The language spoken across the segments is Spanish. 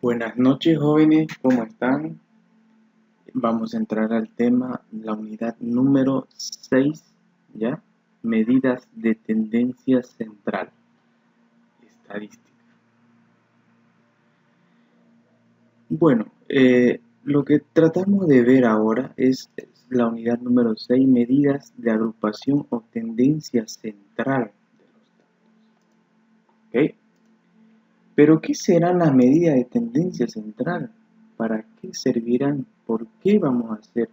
Buenas noches, jóvenes, ¿cómo están? Vamos a entrar al tema, la unidad número 6, ¿ya? Medidas de tendencia central, estadística. Bueno, lo que tratamos de ver ahora es la unidad número 6, medidas de agrupación o tendencia central de los datos, ¿ok? Pero, ¿qué serán las medidas de tendencia central? ¿Para qué servirán? ¿Por qué vamos a hacer?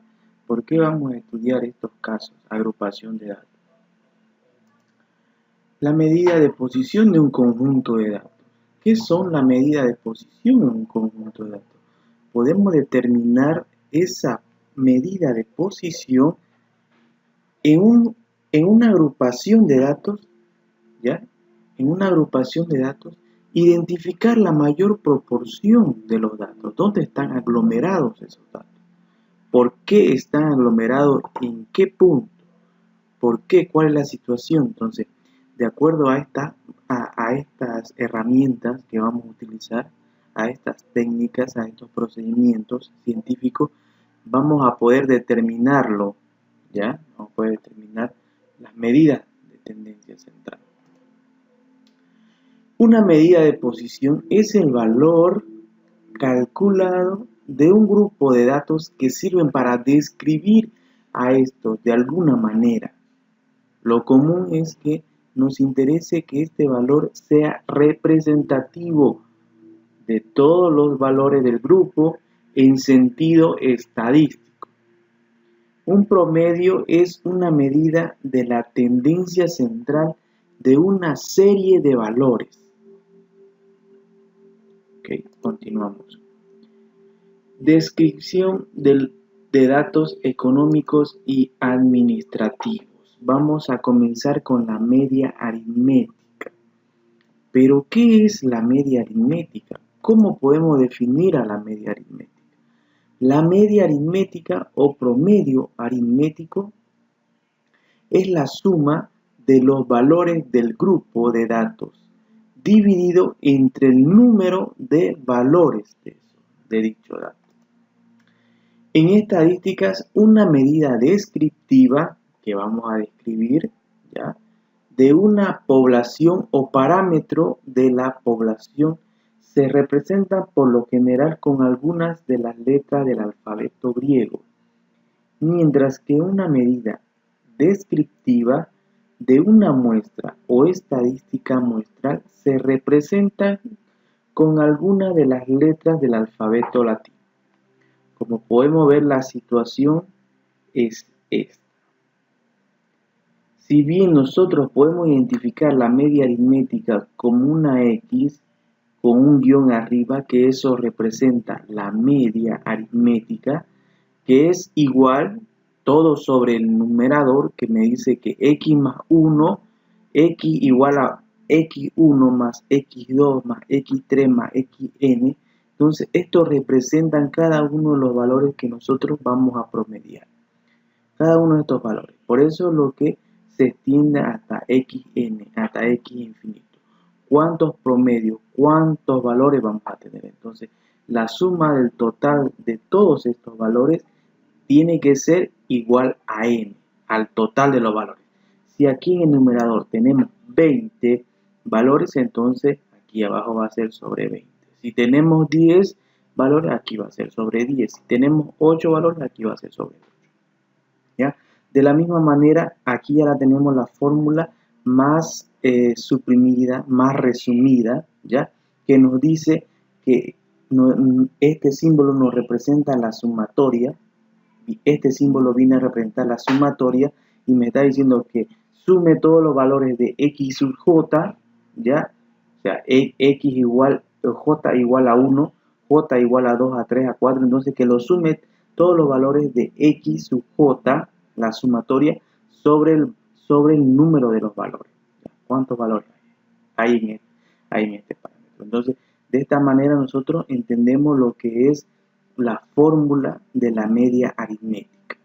¿Por qué vamos a estudiar estos casos? Agrupación de datos. La medida de posición de un conjunto de datos. ¿Qué son las medidas de posición en un conjunto de datos? Podemos determinar esa medida de posición en una agrupación de datos, ¿ya? En una agrupación de datos, identificar la mayor proporción de los datos. ¿Dónde están aglomerados esos datos? ¿Por qué están aglomerados? ¿En qué punto? ¿Por qué? ¿Cuál es la situación? Entonces, de acuerdo a estas herramientas que vamos a utilizar, a estas técnicas, a estos procedimientos científicos, vamos a poder determinarlo, ¿ya? Vamos a poder determinar las medidas de tendencia central. Una medida de posición es el valor calculado de un grupo de datos que sirven para describir a estos de alguna manera. Lo común es que nos interese que este valor sea representativo de todos los valores del grupo en sentido estadístico. Un promedio es una medida de la tendencia central de una serie de valores. Ok, continuamos. Descripción de datos económicos y administrativos. Vamos a comenzar con la media aritmética. ¿Pero qué es la media aritmética? ¿Cómo podemos definir a la media aritmética? La media aritmética o promedio aritmético es la suma de los valores del grupo de datos dividido entre el número de valores de dicho dato. En estadísticas, una medida descriptiva que vamos a describir, ¿ya?, de una población o parámetro de la población se representa por lo general con algunas de las letras del alfabeto griego, mientras que una medida descriptiva de una muestra o estadística muestral se representa con alguna de las letras del alfabeto latino. Como podemos ver, la situación es esta. Si bien nosotros podemos identificar la media aritmética como una X con un guión arriba, que eso representa la media aritmética, que es igual todo sobre el numerador, que me dice que X más 1, X igual a X1 más X2 más X3 más Xn. Entonces, estos representan cada uno de los valores que nosotros vamos a promediar. Cada uno de estos valores. Por eso lo que se extiende hasta Xn, hasta X infinito. ¿Cuántos promedios, cuántos valores vamos a tener? Entonces, la suma del total de todos estos valores tiene que ser igual a n, al total de los valores. Si aquí en el numerador tenemos 20 valores, entonces aquí abajo va a ser sobre 20. Si tenemos 10 valores, aquí va a ser sobre 10. Si tenemos 8 valores, aquí va a ser sobre 8. ¿Ya? De la misma manera, aquí ya la tenemos la fórmula más suprimida, más resumida, ¿ya?, que nos dice que este símbolo nos representa la sumatoria, y este símbolo viene a representar la sumatoria, y me está diciendo que sume todos los valores de x sub j, ¿ya? O sea, x igual, j igual a 1, j igual a 2, a 3, a 4, entonces que lo sume todos los valores de x sub j, la sumatoria, sobre el número de los valores. ¿Cuántos valores hay en este parámetro? Entonces, de esta manera nosotros entendemos lo que es la fórmula de la media aritmética.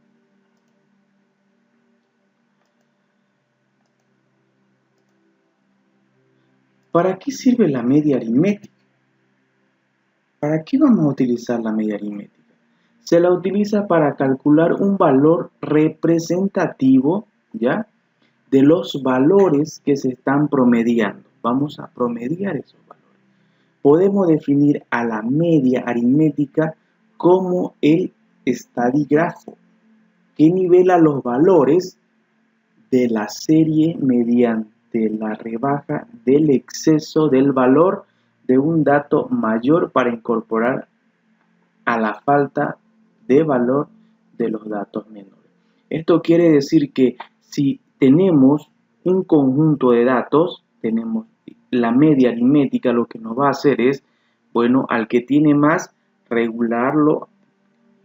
¿Para qué sirve la media aritmética? ¿Para qué vamos a utilizar la media aritmética? Se la utiliza para calcular un valor representativo, ¿ya?, de los valores que se están promediando. Vamos a promediar esos valores. Podemos definir a la media aritmética como el estadígrafo, que nivela los valores de la serie mediante la rebaja del exceso del valor de un dato mayor para incorporar a la falta de valor de los datos menores. Esto quiere decir que si tenemos un conjunto de datos, tenemos la media aritmética, lo que nos va a hacer es, bueno, al que tiene más, regularlo,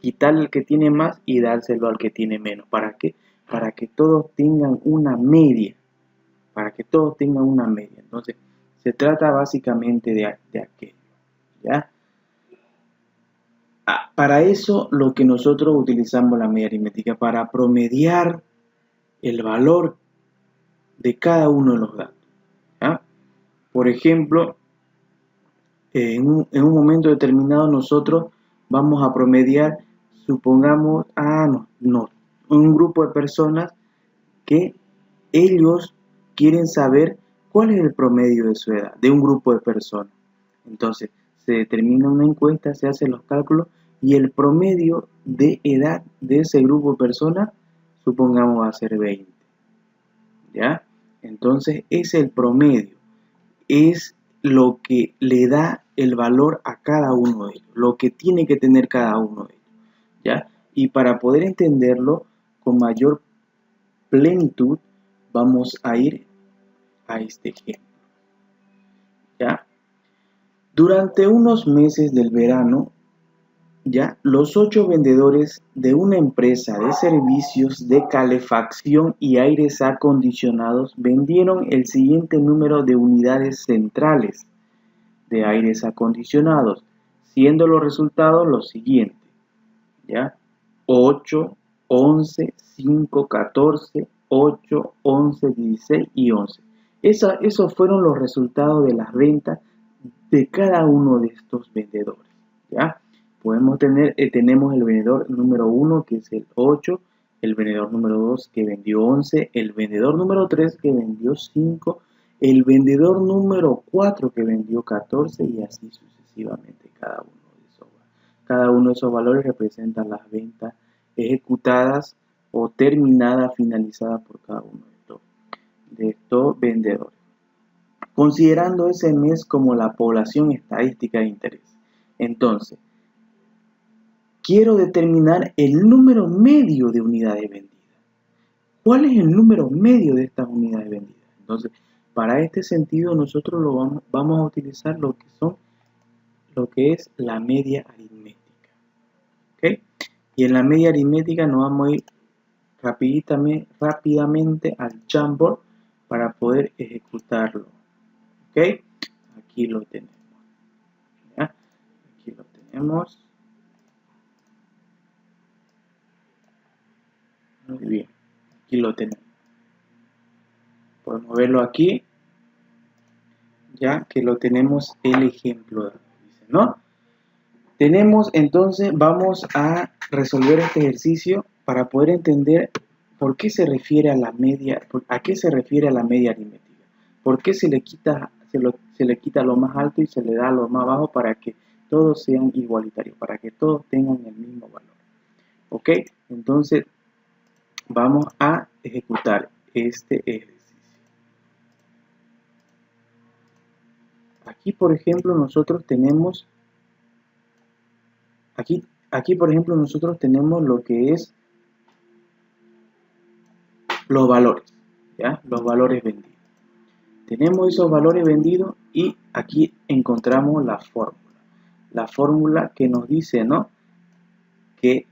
quitarle al que tiene más y dárselo al que tiene menos. ¿Para qué? Para que todos tengan una media. Para que todos tengan una media. Entonces, se trata básicamente de aquello, ¿ya? Para eso, lo que nosotros utilizamos la media aritmética, para promediar el valor de cada uno de los datos, ¿ya? Por ejemplo, en un momento determinado nosotros vamos a promediar, supongamos, un grupo de personas que ellos quieren saber cuál es el promedio de su edad, de un grupo de personas. Entonces, se determina una encuesta, se hacen los cálculos y el promedio de edad de ese grupo de personas, supongamos, va a ser 20. ¿Ya? Entonces, es el promedio, es lo que le da el valor a cada uno de ellos, lo que tiene que tener cada uno de ellos, ¿ya? Y para poder entenderlo con mayor plenitud, vamos a ir a este ejemplo, ¿ya? Durante unos meses del verano, ¿ya?, los 8 vendedores de una empresa de servicios de calefacción y aires acondicionados vendieron el siguiente número de unidades centrales de aires acondicionados, siendo los resultados los siguientes, ¿ya? 8, 11, 5, 14, 8, 11, 16 y 11. Esos fueron los resultados de las ventas de cada uno de estos vendedores, ¿ya? Tenemos el vendedor número 1, que es el 8, el vendedor número 2 que vendió 11, el vendedor número 3 que vendió 5, el vendedor número 4 que vendió 14 y así sucesivamente cada uno de esos valores representa las ventas ejecutadas o terminadas, finalizadas por cada uno de estos vendedores, considerando ese mes como la población estadística de interés. Entonces, quiero determinar el número medio de unidades vendidas. ¿Cuál es el número medio de estas unidades vendidas? Entonces, para este sentido, nosotros vamos a utilizar lo que es la media aritmética. ¿Okay? Y en la media aritmética nos vamos a ir rápidamente al Jamboard para poder ejecutarlo. ¿Ok? Aquí lo tenemos. ¿Ya? Aquí lo tenemos. Muy bien. Aquí lo tenemos. Podemos verlo aquí. Ya que lo tenemos el ejemplo, ¿no? Tenemos entonces, vamos a resolver este ejercicio para poder entender por qué se refiere a la media, a qué se refiere a la media aritmética. ¿Por qué se le quita lo más alto y se le da lo más bajo para que todos sean igualitarios, para que todos tengan el mismo valor? ¿Ok? Entonces, vamos a ejecutar este ejercicio. Aquí, por ejemplo, nosotros tenemos por ejemplo, nosotros tenemos lo que es los valores, ¿ya? Los valores vendidos. Tenemos esos valores vendidos y aquí encontramos la fórmula. La fórmula que nos dice, ¿no?, que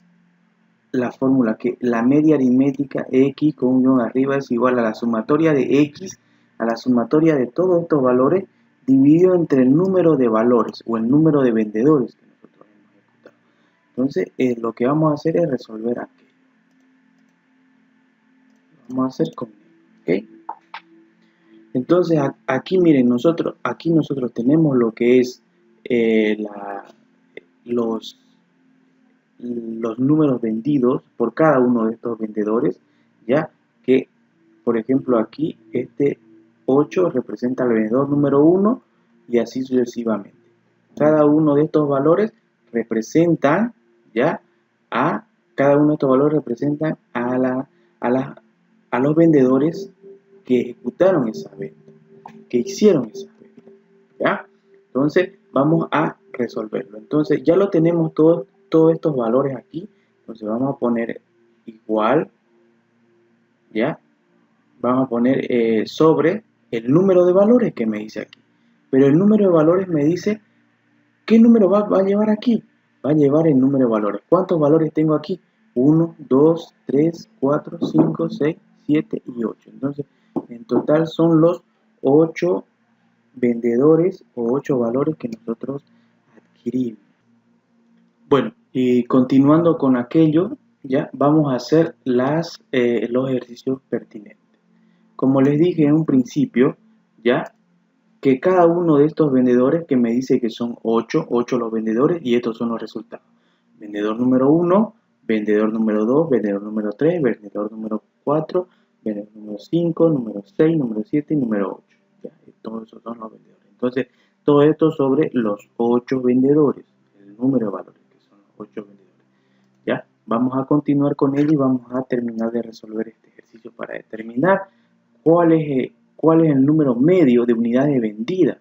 la media aritmética x con un guión arriba es igual a la sumatoria de x a la sumatoria de todos estos valores dividido entre el número de valores o el número de vendedores que nosotros hemos ejecutado. Entonces, lo que vamos a hacer es resolver aquello. Vamos a hacer con ¿ok? Entonces, aquí miren, nosotros tenemos lo que es los números vendidos por cada uno de estos vendedores, ya que por ejemplo aquí este 8 representa al vendedor número 1 y así sucesivamente. Cada uno de estos valores representan ya a cada uno de estos valores representan a los vendedores que ejecutaron esa venta, que hicieron esa venta, ¿ya? Entonces vamos a resolverlo. Entonces ya lo tenemos todos estos valores aquí. Entonces vamos a poner igual, ¿ya? Vamos a poner sobre el número de valores que me dice aquí. Pero el número de valores me dice, ¿qué número va a llevar aquí? Va a llevar el número de valores. ¿Cuántos valores tengo aquí? 1, 2, 3, 4, 5, 6, 7 y 8. Entonces, en total son los 8 vendedores o 8 valores que nosotros adquirimos. Bueno, y continuando con aquello, ya vamos a hacer los ejercicios pertinentes. Como les dije en un principio, ya que cada uno de estos vendedores que me dice que son 8 los vendedores y estos son los resultados. Vendedor número 1, vendedor número 2, vendedor número 3, vendedor número 4, vendedor número 5, número 6, número 7 y número 8. Ya, todos esos son los vendedores. Entonces, todo esto sobre los 8 vendedores, el número de valores que son los 8 vendedores. Ya, vamos a continuar con él y vamos a terminar de resolver este ejercicio para determinar cuál es el número medio de unidades vendidas,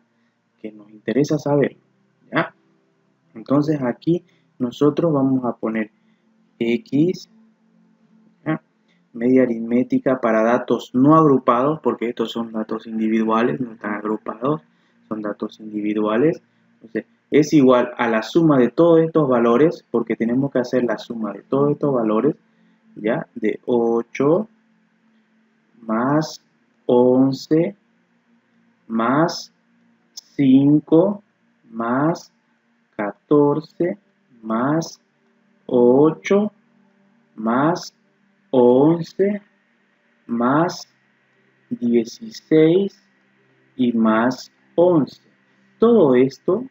que nos interesa saber, ¿ya? Entonces aquí nosotros vamos a poner X, ¿ya? Media aritmética para datos no agrupados, porque estos son datos individuales, no están agrupados, son datos individuales. Entonces es igual a la suma de todos estos valores, porque tenemos que hacer la suma de todos estos valores, ¿ya? De 8 más 11 más 5 más 14 más 8 más 11 más 16 y más 11. Todo esto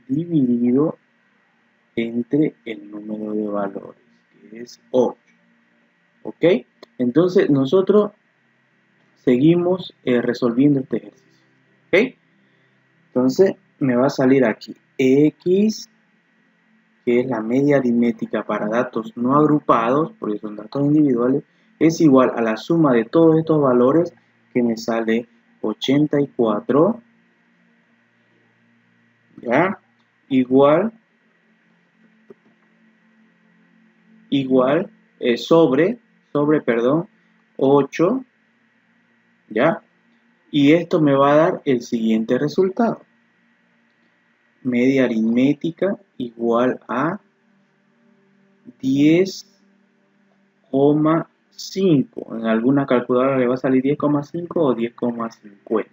dividido entre el número de valores, que es 8. ¿Ok? Entonces nosotros seguimos resolviendo este ejercicio. ¿Ok? Entonces me va a salir aquí X, que es la media aritmética para datos no agrupados, porque son datos individuales, es igual a la suma de todos estos valores, que me sale 84, ¿ya? Igual sobre 8, ¿ya? Y esto me va a dar el siguiente resultado. Media aritmética igual a 10,5. En alguna calculadora le va a salir 10,5 o 10,50.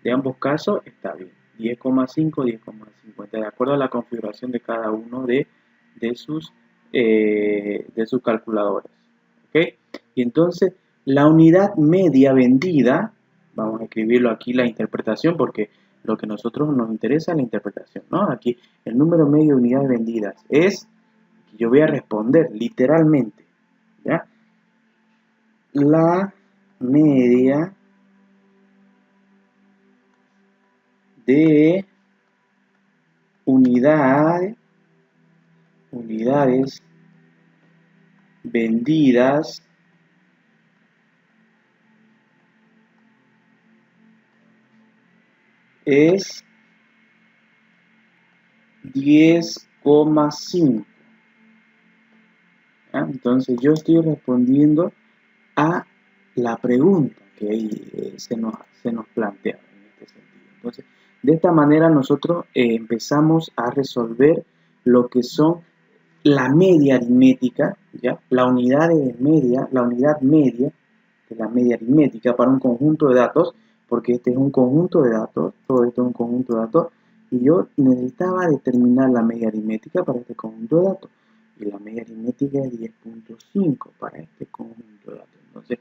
De ambos casos está bien. 10,5, 10,50. De acuerdo a la configuración de cada uno de sus calculadoras. ¿Ok? Y entonces la unidad media vendida, vamos a escribirlo aquí la interpretación, porque lo que a nosotros nos interesa es la interpretación, ¿no? Aquí el número medio de unidades vendidas es, yo voy a responder literalmente, ¿ya? La media de unidades vendidas es 10,5. Entonces yo estoy respondiendo a la pregunta que ahí se nos plantea en este sentido. Entonces, de esta manera nosotros empezamos a resolver lo que son la media aritmética, ¿ya? La unidad media de la media aritmética para un conjunto de datos, porque este es un conjunto de datos, todo esto es un conjunto de datos, y yo necesitaba determinar la media aritmética para este conjunto de datos, y la media aritmética es 10,5 para este conjunto de datos. Entonces,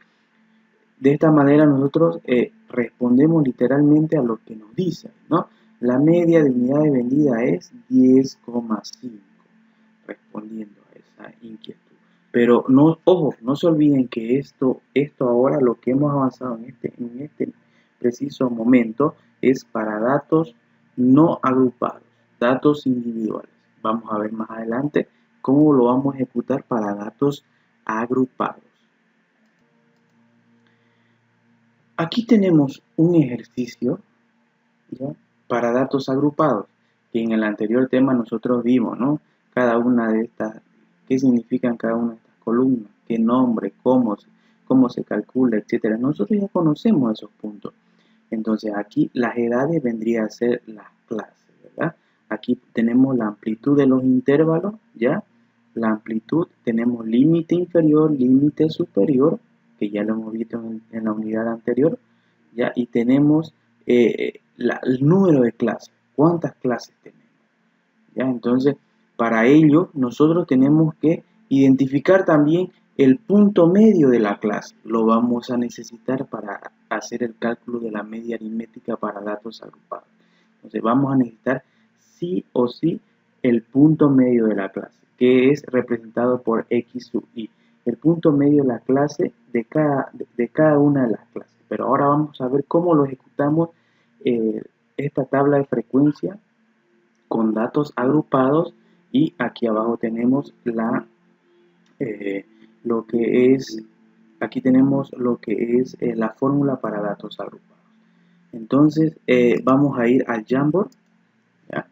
de esta manera nosotros respondemos literalmente a lo que nos dice, ¿no? La media de unidades vendidas es 10,5. respondiendo a esa inquietud. Pero no, ojo, no se olviden que esto ahora, lo que hemos avanzado en este preciso momento, es para datos no agrupados, datos individuales. Vamos a ver más adelante cómo lo vamos a ejecutar para datos agrupados. Aquí tenemos un ejercicio, ¿ya?, para datos agrupados, que en el anterior tema nosotros vimos, ¿no? Cada una de estas, qué significan cada una de estas columnas, qué nombre, cómo se calcula, etcétera. Nosotros ya conocemos esos puntos. Entonces aquí las edades vendría a ser las clases, ¿verdad? Aquí tenemos la amplitud de los intervalos, ¿ya? La amplitud, tenemos límite inferior, límite superior, que ya lo hemos visto en la unidad anterior, ¿ya? Y tenemos el número de clases, cuántas clases tenemos, ¿ya? Entonces, para ello, nosotros tenemos que identificar también el punto medio de la clase. Lo vamos a necesitar para hacer el cálculo de la media aritmética para datos agrupados. Entonces, vamos a necesitar sí o sí el punto medio de la clase, que es representado por X sub I. El punto medio de la clase de cada una de las clases. Pero ahora vamos a ver cómo lo ejecutamos esta tabla de frecuencia con datos agrupados, y aquí abajo tenemos aquí tenemos lo que es la fórmula para datos agrupados. Entonces vamos a ir al Jamboard, ¿ya?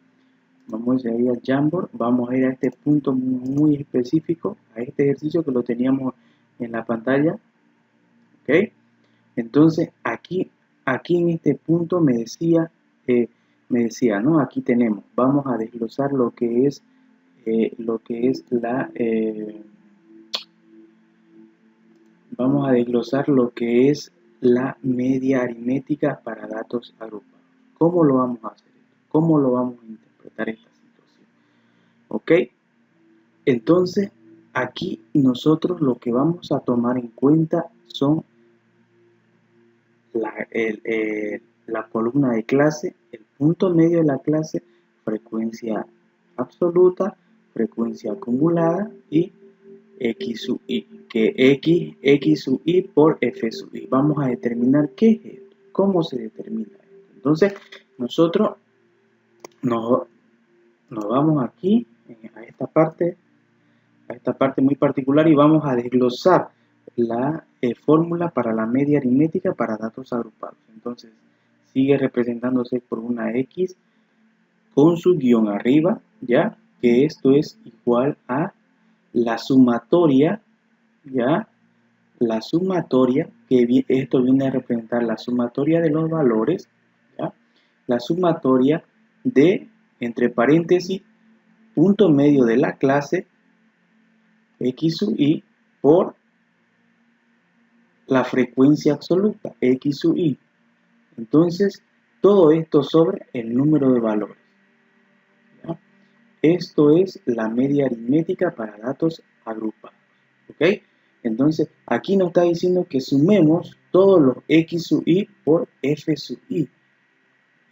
Vamos a ir al Jamboard, vamos a ir a este punto muy específico, a este ejercicio que lo teníamos en la pantalla, ¿ok? Entonces aquí en este punto me decía, ¿no? Aquí tenemos, vamos a desglosar lo que es vamos a desglosar lo que es la media aritmética para datos agrupados. ¿Cómo lo vamos a hacer? ¿Cómo lo vamos a interpretar esta situación? ¿Ok? Entonces, aquí nosotros lo que vamos a tomar en cuenta son la columna de clase, el punto medio de la clase, frecuencia absoluta, frecuencia acumulada y X sub I, que X sub I por F sub I. Vamos a determinar qué es esto, cómo se determina esto. Entonces, nosotros nos vamos aquí a esta parte muy particular y vamos a desglosar la fórmula para la media aritmética para datos agrupados. Entonces, sigue representándose por una X con su guión arriba, ¿ya? Que esto es igual a la sumatoria, ¿ya? La sumatoria, que esto viene a representar la sumatoria de los valores, ¿ya? La sumatoria de, entre paréntesis, punto medio de la clase, X sub I, por la frecuencia absoluta, X sub I. Entonces, todo esto sobre el número de valores, ¿ya? Esto es la media aritmética para datos agrupados, ¿ok? Entonces, aquí nos está diciendo que sumemos todos los X sub I por F sub I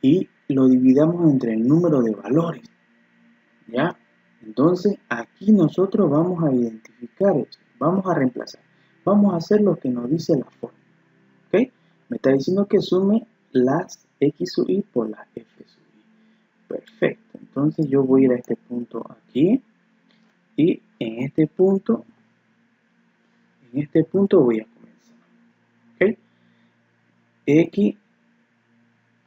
y lo dividamos entre el número de valores, ¿ya? Entonces, aquí nosotros vamos a identificar eso, vamos a reemplazar, vamos a hacer lo que nos dice la fórmula, ¿ok? Me está diciendo que sume las X sub I por las F sub I. Perfecto, entonces yo voy a ir a este punto aquí y en este punto voy a comenzar, ¿ok? X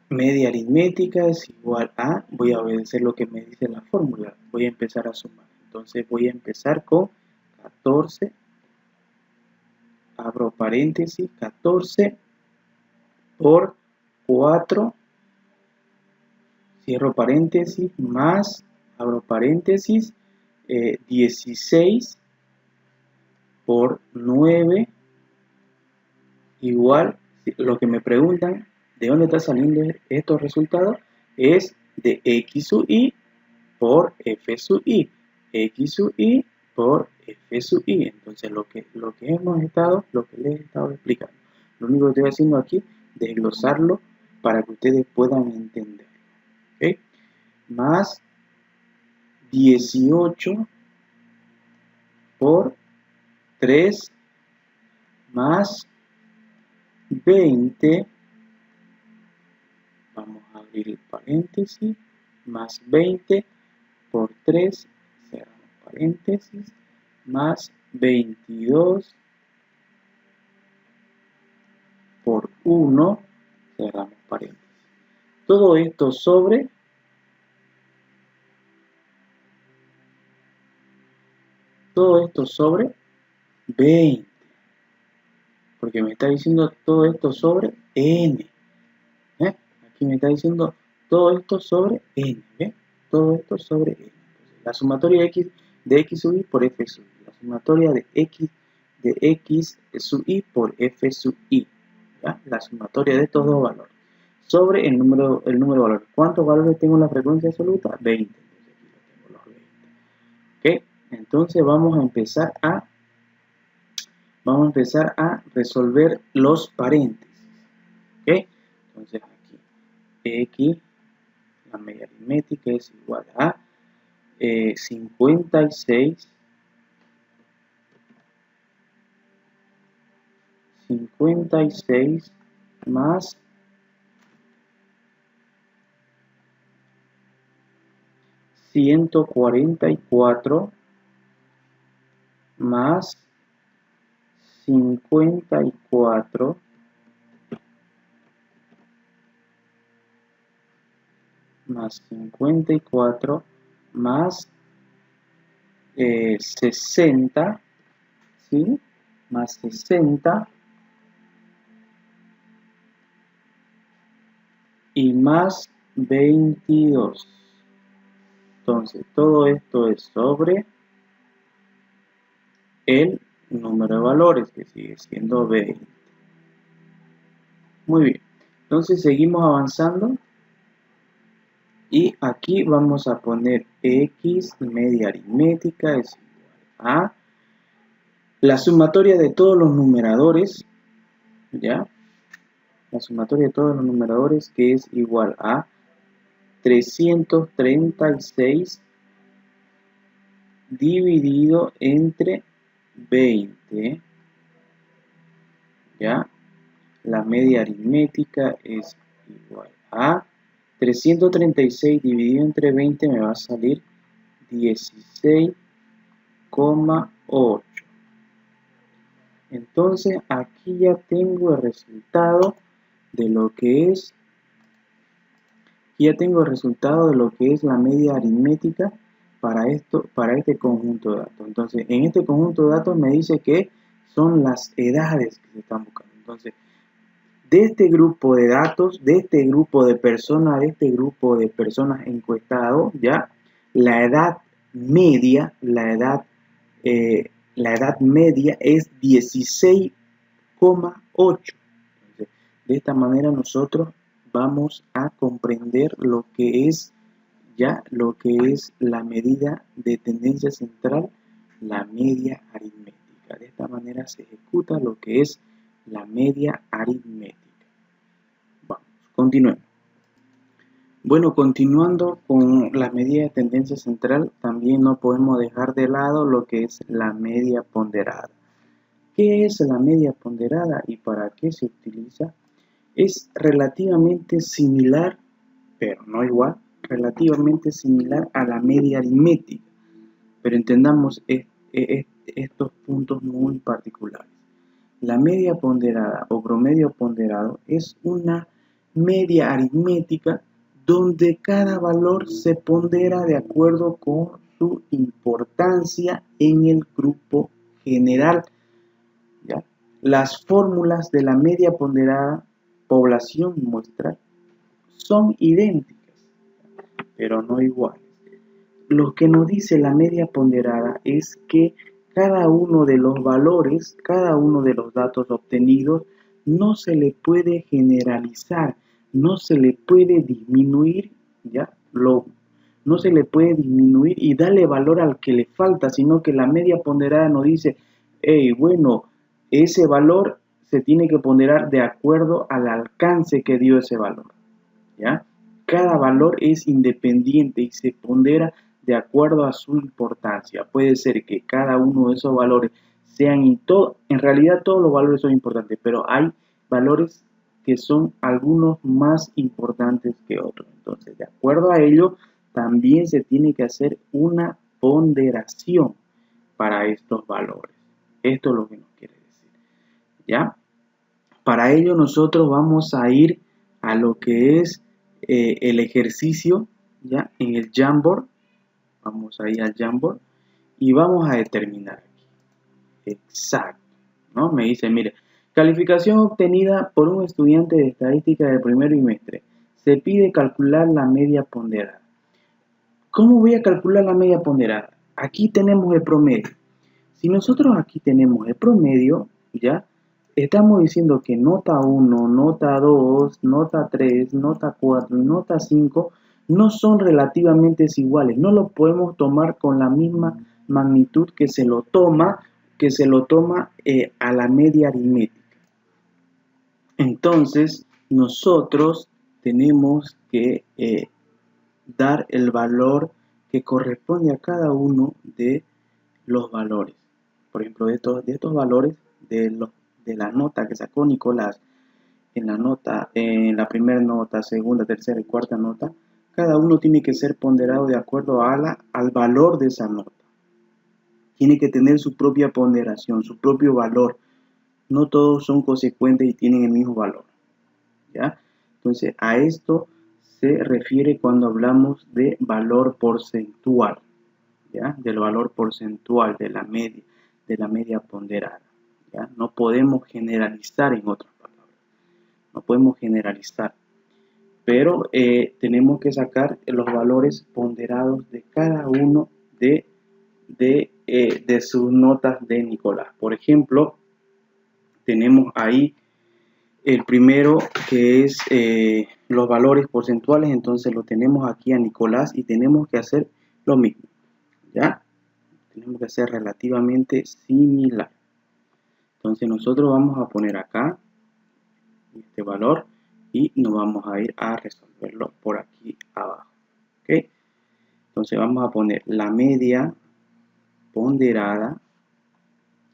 media aritmética es igual a, voy a obedecer lo que me dice la fórmula, voy a empezar a sumar. Entonces voy a empezar con 14, abro paréntesis, 14 por 4, cierro paréntesis, más, abro paréntesis, 16 por 9, igual, lo que me preguntan, ¿de dónde está saliendo estos resultados? Es de X sub I por F sub I, X sub I por F sub I. Entonces lo que les he estado explicando. Lo único que estoy haciendo aquí es desglosarlo para que ustedes puedan entender, ¿okay? Más 18 por 3 más 20, vamos a abrir el paréntesis, más 20 por 3, cerramos paréntesis, más 22 por 1, cerramos paréntesis. Todo esto sobre 20, porque me está diciendo todo esto sobre n. Aquí me está diciendo todo esto sobre n. Todo esto sobre n. Entonces, la sumatoria de x sub i por f sub i. La sumatoria de x sub i por f sub i. ¿Ya? La sumatoria de estos dos valores sobre el número de valores. ¿Cuántos valores tengo en la frecuencia absoluta? 20. Entonces aquí tengo los 20. ¿Ok? Entonces vamos a empezar a resolver los paréntesis. ¿Ok? Entonces aquí x, la media aritmética, es igual a 56 más 144 más 54 más 54 más 60, ¿sí? Más 60 y más 22. Entonces, todo esto es sobre el número de valores, que sigue siendo 20. Muy bien. Entonces, seguimos avanzando. Y aquí vamos a poner x, media aritmética, es igual a la sumatoria de todos los numeradores, ¿ya? La sumatoria de todos los numeradores, que es igual a 336 dividido entre 20, ¿ya? La media aritmética es igual a 336 dividido entre 20 me va a salir 16,8. Entonces aquí ya tengo el resultado de lo que es la media aritmética para este conjunto de datos. Entonces, en este conjunto de datos me dice que son las edades que se están buscando. Entonces, de este grupo de datos, de este grupo de personas, encuestados, ya la edad media es 16,8. De esta manera nosotros vamos a comprender lo que es la medida de tendencia central, la media aritmética. De esta manera se ejecuta lo que es la media aritmética. Vamos, continuemos. Bueno, continuando con la medida de tendencia central, también no podemos dejar de lado lo que es la media ponderada. ¿Qué es la media ponderada y para qué se utiliza? Es relativamente similar, pero no igual, relativamente similar a la media aritmética, pero entendamos estos puntos muy particulares. La media ponderada o promedio ponderado es una media aritmética donde cada valor se pondera de acuerdo con su importancia en el grupo general. ¿Ya? Las fórmulas de la media ponderada, población y muestra, son idénticas, pero no iguales. Lo que nos dice la media ponderada es que cada uno de los valores, cada uno de los datos obtenidos, no se le puede generalizar, no se le puede disminuir, ¿ya? No se le puede disminuir y darle valor al que le falta, sino que la media ponderada nos dice, hey, bueno, ese valor se tiene que ponderar de acuerdo al alcance que dio ese valor, ¿ya? Cada valor es independiente y se pondera de acuerdo a su importancia. Puede ser que cada uno de esos valores sean, en realidad todos los valores son importantes, pero hay valores que son algunos más importantes que otros. Entonces, de acuerdo a ello, también se tiene que hacer una ponderación para estos valores. Esto es lo que nos quiere decir, ¿ya? Para ello nosotros vamos a ir a lo que es el ejercicio, ¿ya? En el Jamboard, vamos a ir al Jamboard y vamos a determinar aquí. Exacto, ¿no? Me dice, mire, calificación obtenida por un estudiante de estadística del primer bimestre. Se pide calcular la media ponderada. ¿Cómo voy a calcular la media ponderada? Aquí tenemos el promedio. Si nosotros aquí tenemos el promedio, ¿ya? Estamos diciendo que nota 1, nota 2, nota 3, nota 4 y nota 5 no son relativamente iguales. No lo podemos tomar con la misma magnitud que se lo toma a la media aritmética. Entonces, nosotros tenemos que dar el valor que corresponde a cada uno de los valores. Por ejemplo, de estos valores de la nota que sacó Nicolás en la primera nota, segunda, tercera y cuarta nota, cada uno tiene que ser ponderado de acuerdo al valor de esa nota. Tiene que tener su propia ponderación, su propio valor. No todos son consecuentes y tienen el mismo valor, ¿ya? Entonces, a esto se refiere cuando hablamos de valor porcentual, ¿ya? Del valor porcentual de la media ponderada, ¿ya? No podemos generalizar, en otras palabras, no podemos generalizar, pero tenemos que sacar los valores ponderados de cada uno de sus notas de Nicolás. Por ejemplo, tenemos ahí el primero, que es los valores porcentuales. Entonces lo tenemos aquí a Nicolás y tenemos que hacer lo mismo, ¿ya? Tenemos que hacer relativamente similar. Entonces nosotros vamos a poner acá este valor y nos vamos a ir a resolverlo por aquí abajo, ¿ok? Entonces vamos a poner la media ponderada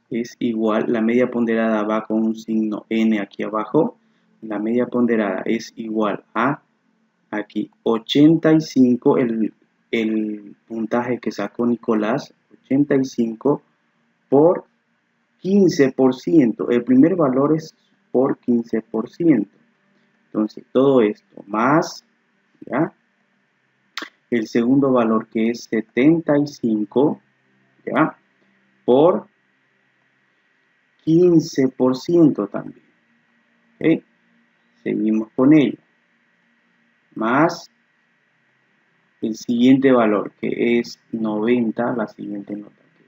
es igual, la media ponderada va con un signo n aquí abajo. La media ponderada es igual a aquí 85, el puntaje que sacó Nicolás, 85 por 15%. El primer valor es por 15%. Entonces todo esto más, ¿ya? El segundo valor, que es 75, ¿ya? Por 15% también, ¿ok? Seguimos con ello, más el siguiente valor, que es 90, la siguiente nota, que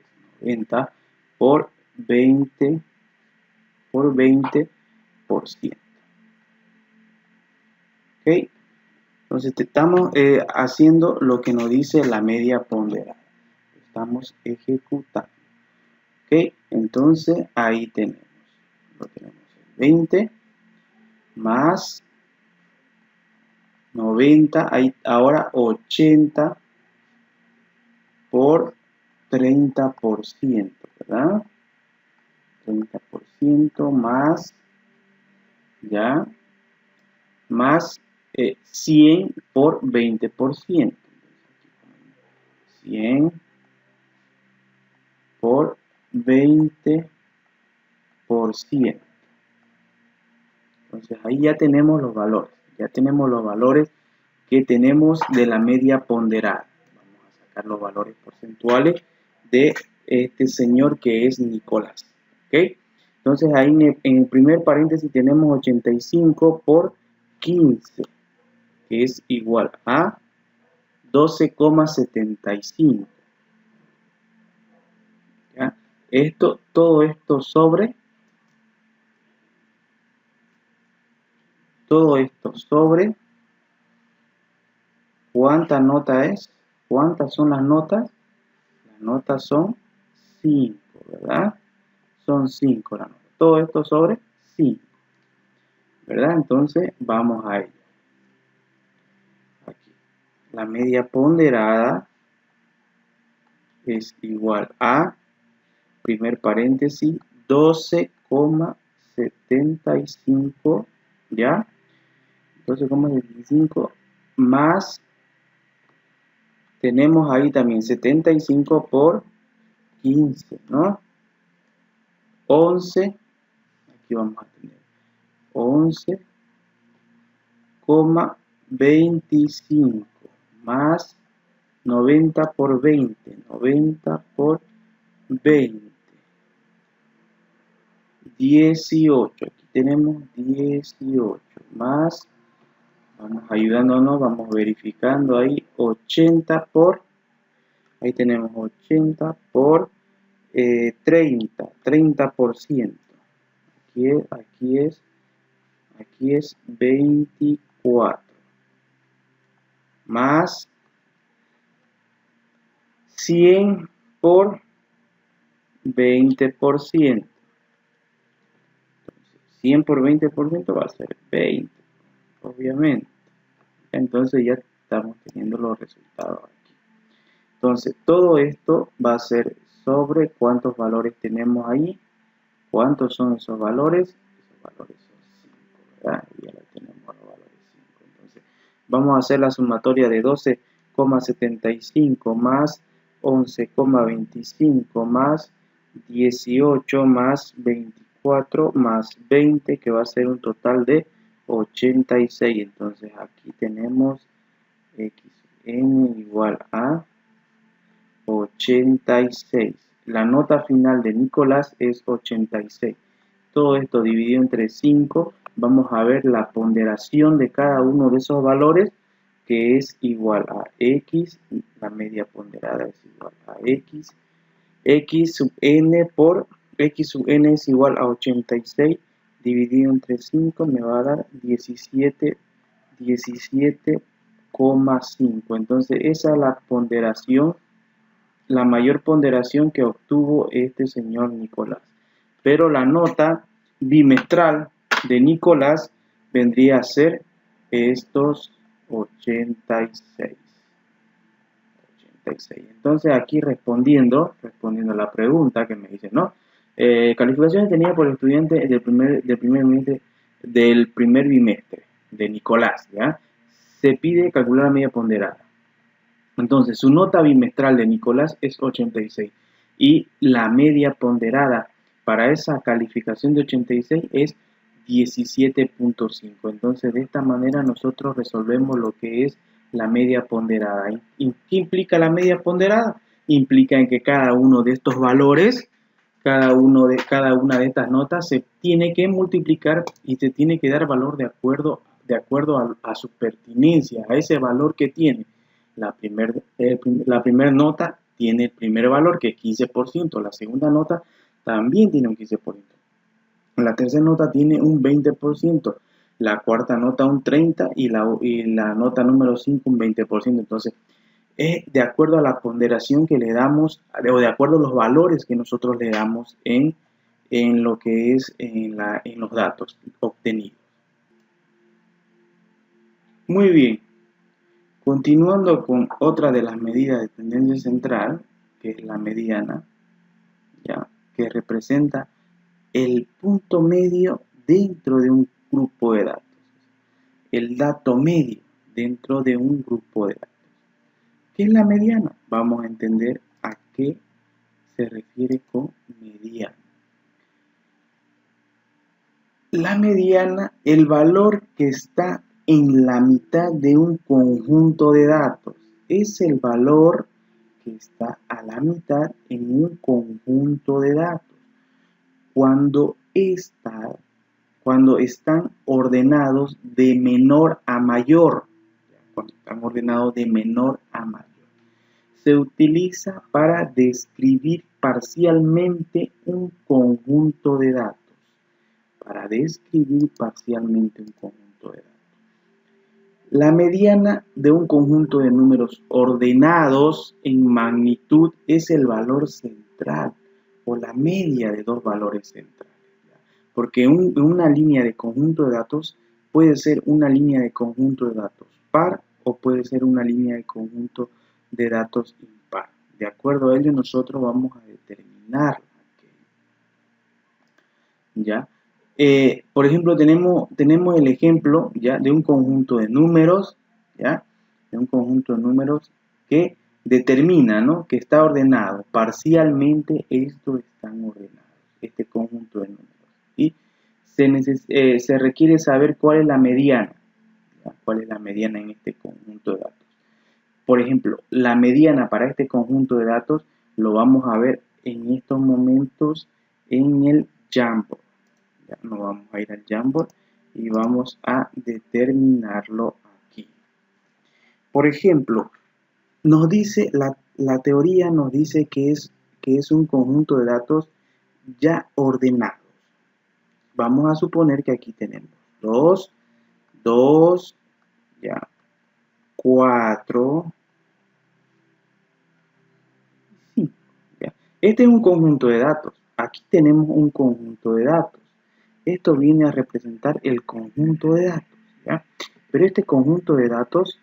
es 90 por 20%. ¿Ok? Entonces estamos haciendo lo que nos dice la media ponderada. Estamos ejecutando. ¿Ok? Entonces ahí tenemos. Lo tenemos 20 más 90, ahora 80 por 30%, ¿verdad? 30% más, ya, más 100 por 20%. 100 por 20%. Entonces ahí ya tenemos los valores. Ya tenemos los valores que tenemos de la media ponderada. Vamos a sacar los valores porcentuales de este señor que es Nicolás. ¿Ok? Entonces ahí en el primer paréntesis tenemos 85 por 15, que es igual a 12,75. ¿Ya? Todo esto sobre ¿cuánta nota es? ¿Cuántas son las notas? Las notas son 5, ¿verdad? Son 5 las notas. Todo esto sobre 5, ¿verdad? Entonces vamos a ello. Aquí. La media ponderada es igual a, primer paréntesis, 12,75, ¿ya? 12,75 más, tenemos ahí también 75 por 15, ¿no? 11, aquí vamos a tener 11,25 más 90 por 20, 90 por 20, 18, aquí tenemos 18, más, vamos ayudándonos, vamos verificando ahí, 80 por, ahí tenemos 80 por 30%, aquí es 24, más 100 por 20%. 100 por 20% va a ser 20, obviamente. Entonces ya estamos teniendo los resultados aquí. Entonces todo esto va a ser sobre cuántos valores tenemos ahí. ¿Cuántos son esos valores? Esos valores son 5, ¿verdad? Ya lo tenemos los valores 5. Entonces vamos a hacer la sumatoria de 12,75 más 11,25 más 18 más 24 más 20, que va a ser un total de 86. Entonces aquí tenemos xn igual a 86. La nota final de Nicolás es 86. Todo esto dividido entre 5, vamos a ver la ponderación de cada uno de esos valores, que es igual a x, la media ponderada es igual a x sub n por x sub n es igual a 86 dividido entre 5 me va a dar 17,5. Entonces esa es la ponderación, la mayor ponderación que obtuvo este señor Nicolás. Pero la nota bimestral de Nicolás vendría a ser estos 86. Entonces aquí respondiendo a la pregunta que me dice, ¿no? Calificaciones tenía por el estudiante del primer bimestre de Nicolás, ¿ya? Se pide calcular la media ponderada. Entonces su nota bimestral de Nicolás es 86 y la media ponderada para esa calificación de 86 es 17.5. Entonces de esta manera nosotros resolvemos lo que es la media ponderada. ¿Qué implica la media ponderada? Implica en que cada uno de estos valores, cada una de estas notas se tiene que multiplicar y se tiene que dar valor de acuerdo a su pertinencia, a ese valor que tiene. La primera nota tiene el primer valor, que es 15%. La segunda nota también tiene un 15%. La tercera nota tiene un 20%. La cuarta nota un 30% y la nota número 5 un 20%. Entonces, de acuerdo a la ponderación que le damos, o de acuerdo a los valores que nosotros le damos en lo que es en los datos obtenidos. Muy bien. Continuando con otra de las medidas de tendencia central, que es la mediana, ¿ya? Que representa el punto medio dentro de un grupo de datos. El dato medio dentro de un grupo de datos. ¿Qué es la mediana? Vamos a entender a qué se refiere con mediana. La mediana, el valor que está en la mitad de un conjunto de datos, es el valor que está a la mitad en un conjunto de datos. Cuando están ordenados de menor a mayor, se utiliza para describir parcialmente un conjunto de datos. La mediana de un conjunto de números ordenados en magnitud es el valor central o la media de dos valores centrales. Porque una línea de conjunto de datos puede ser una línea de conjunto de datos par o puede ser una línea de conjunto de datos impar. de acuerdo a ello nosotros vamos a determinar. ¿Ya? Por ejemplo, tenemos el ejemplo, ¿ya?, de un conjunto de números, ¿ya?, de un conjunto de números que determina, ¿no?, que está ordenado. Parcialmente estos están ordenados, este conjunto de números. Y se requiere saber cuál es la mediana, ¿ya?, cuál es la mediana en este conjunto de datos. Por ejemplo, la mediana para este conjunto de datos lo vamos a ver en estos momentos en el Jamboard. Ya nos vamos a ir al Jamboard y vamos a determinarlo aquí. Por ejemplo, nos dice la teoría nos dice que es un conjunto de datos ya ordenados. Vamos a suponer que aquí tenemos 2, 2, ya, 4, 5. Ya. Este es un conjunto de datos. Aquí tenemos un conjunto de datos. Esto viene a representar el conjunto de datos, ¿ya? Pero este conjunto de datos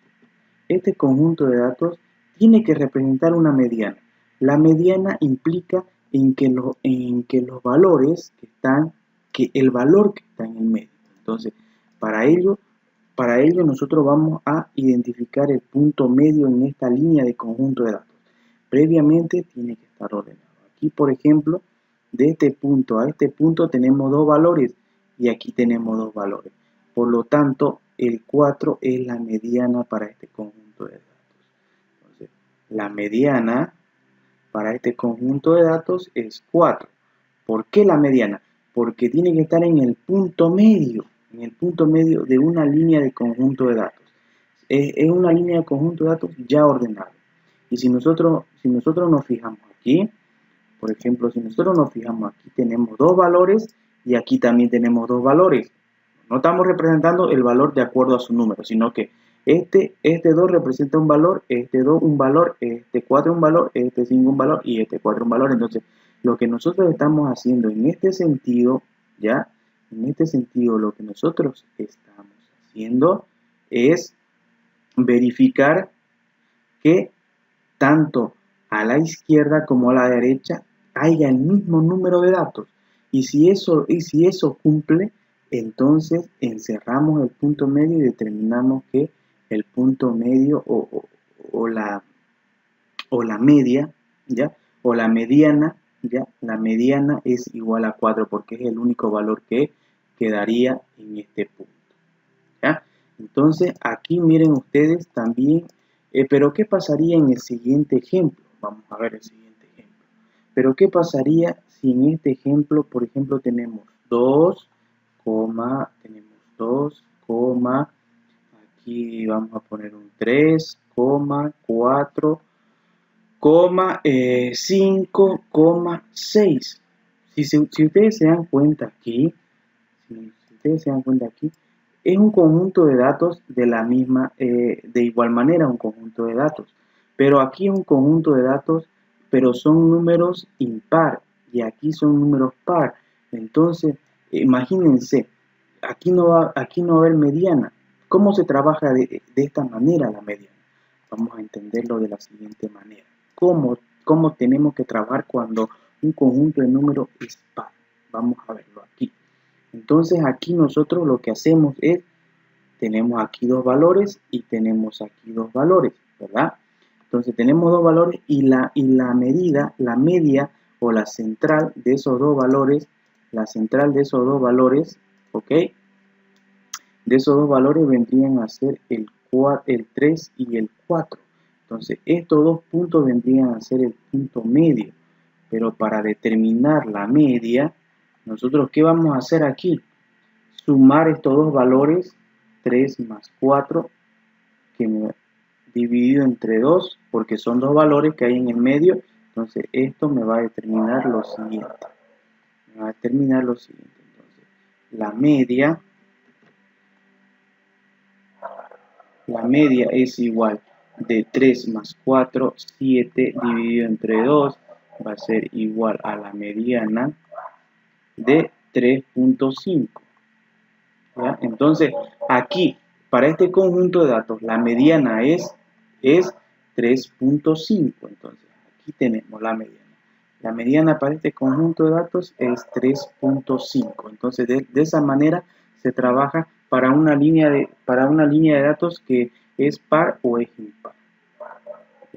tiene que representar una mediana. La mediana implica en que los valores el valor que está en el medio. Entonces, para ello nosotros vamos a identificar el punto medio en esta línea de conjunto de datos. Previamente tiene que estar ordenado. Aquí, por ejemplo, de este punto a este punto tenemos dos valores y aquí tenemos dos valores. Por lo tanto, el 4 es la mediana para este conjunto de datos. Entonces, la mediana para este conjunto de datos es 4. ¿Por qué la mediana? Porque tiene que estar en el punto medio de una línea de conjunto de datos. Es una línea de conjunto de datos ya ordenada. Y si nosotros nos fijamos aquí, por ejemplo, si nosotros nos fijamos aquí, tenemos dos valores y aquí también tenemos dos valores. No estamos representando el valor de acuerdo a su número, sino que este 2 representa un valor, este 2 un valor, este 4 un valor, este 5 un valor y este 4 un valor. Entonces, lo que nosotros estamos haciendo en este sentido, ¿ya? En este sentido, lo que nosotros estamos haciendo es verificar que tanto a la izquierda como a la derecha haya el mismo número de datos. Y si eso cumple, entonces encerramos el punto medio y determinamos que el punto medio o la media, ¿ya?, o la mediana, ¿ya?, la mediana es igual a 4 porque es el único valor que quedaría en este punto, ¿ya? Entonces aquí miren ustedes también, pero ¿qué pasaría en el siguiente ejemplo? Vamos a ver el siguiente ejemplo. Pero ¿qué pasaría si en este ejemplo, por ejemplo, tenemos 2, aquí vamos a poner un 3, 4, 5, 6. Si ustedes se dan cuenta aquí, es un conjunto de datos de igual manera un conjunto de datos. Pero aquí es un conjunto de datos, pero son números impar y aquí son números par. Entonces, imagínense, aquí no va a haber mediana. ¿Cómo se trabaja de esta manera la mediana? Vamos a entenderlo de la siguiente manera. ¿Cómo tenemos que trabajar cuando un conjunto de números es par? Vamos a verlo aquí. Entonces aquí nosotros lo que hacemos es, tenemos aquí dos valores y tenemos aquí dos valores, ¿verdad? Entonces tenemos dos valores y la medida, la media o la central de esos dos valores, ¿ok? De esos dos valores vendrían a ser el 3 y el 4. Entonces estos dos puntos vendrían a ser el punto medio. Pero para determinar la media, nosotros ¿qué vamos a hacer aquí? Sumar estos dos valores, 3 más 4, dividido entre 2, porque son dos valores que hay en el medio. Entonces esto me va a determinar lo siguiente. Entonces, la media es igual de 3 más 4, 7 dividido entre 2, va a ser igual a la mediana de 3.5. ¿Ya? Entonces, aquí, para este conjunto de datos, la mediana es 3.5. Entonces, aquí tenemos la mediana. La mediana para este conjunto de datos es 3.5. Entonces, de esa manera se trabaja para una línea de datos que es par o es impar.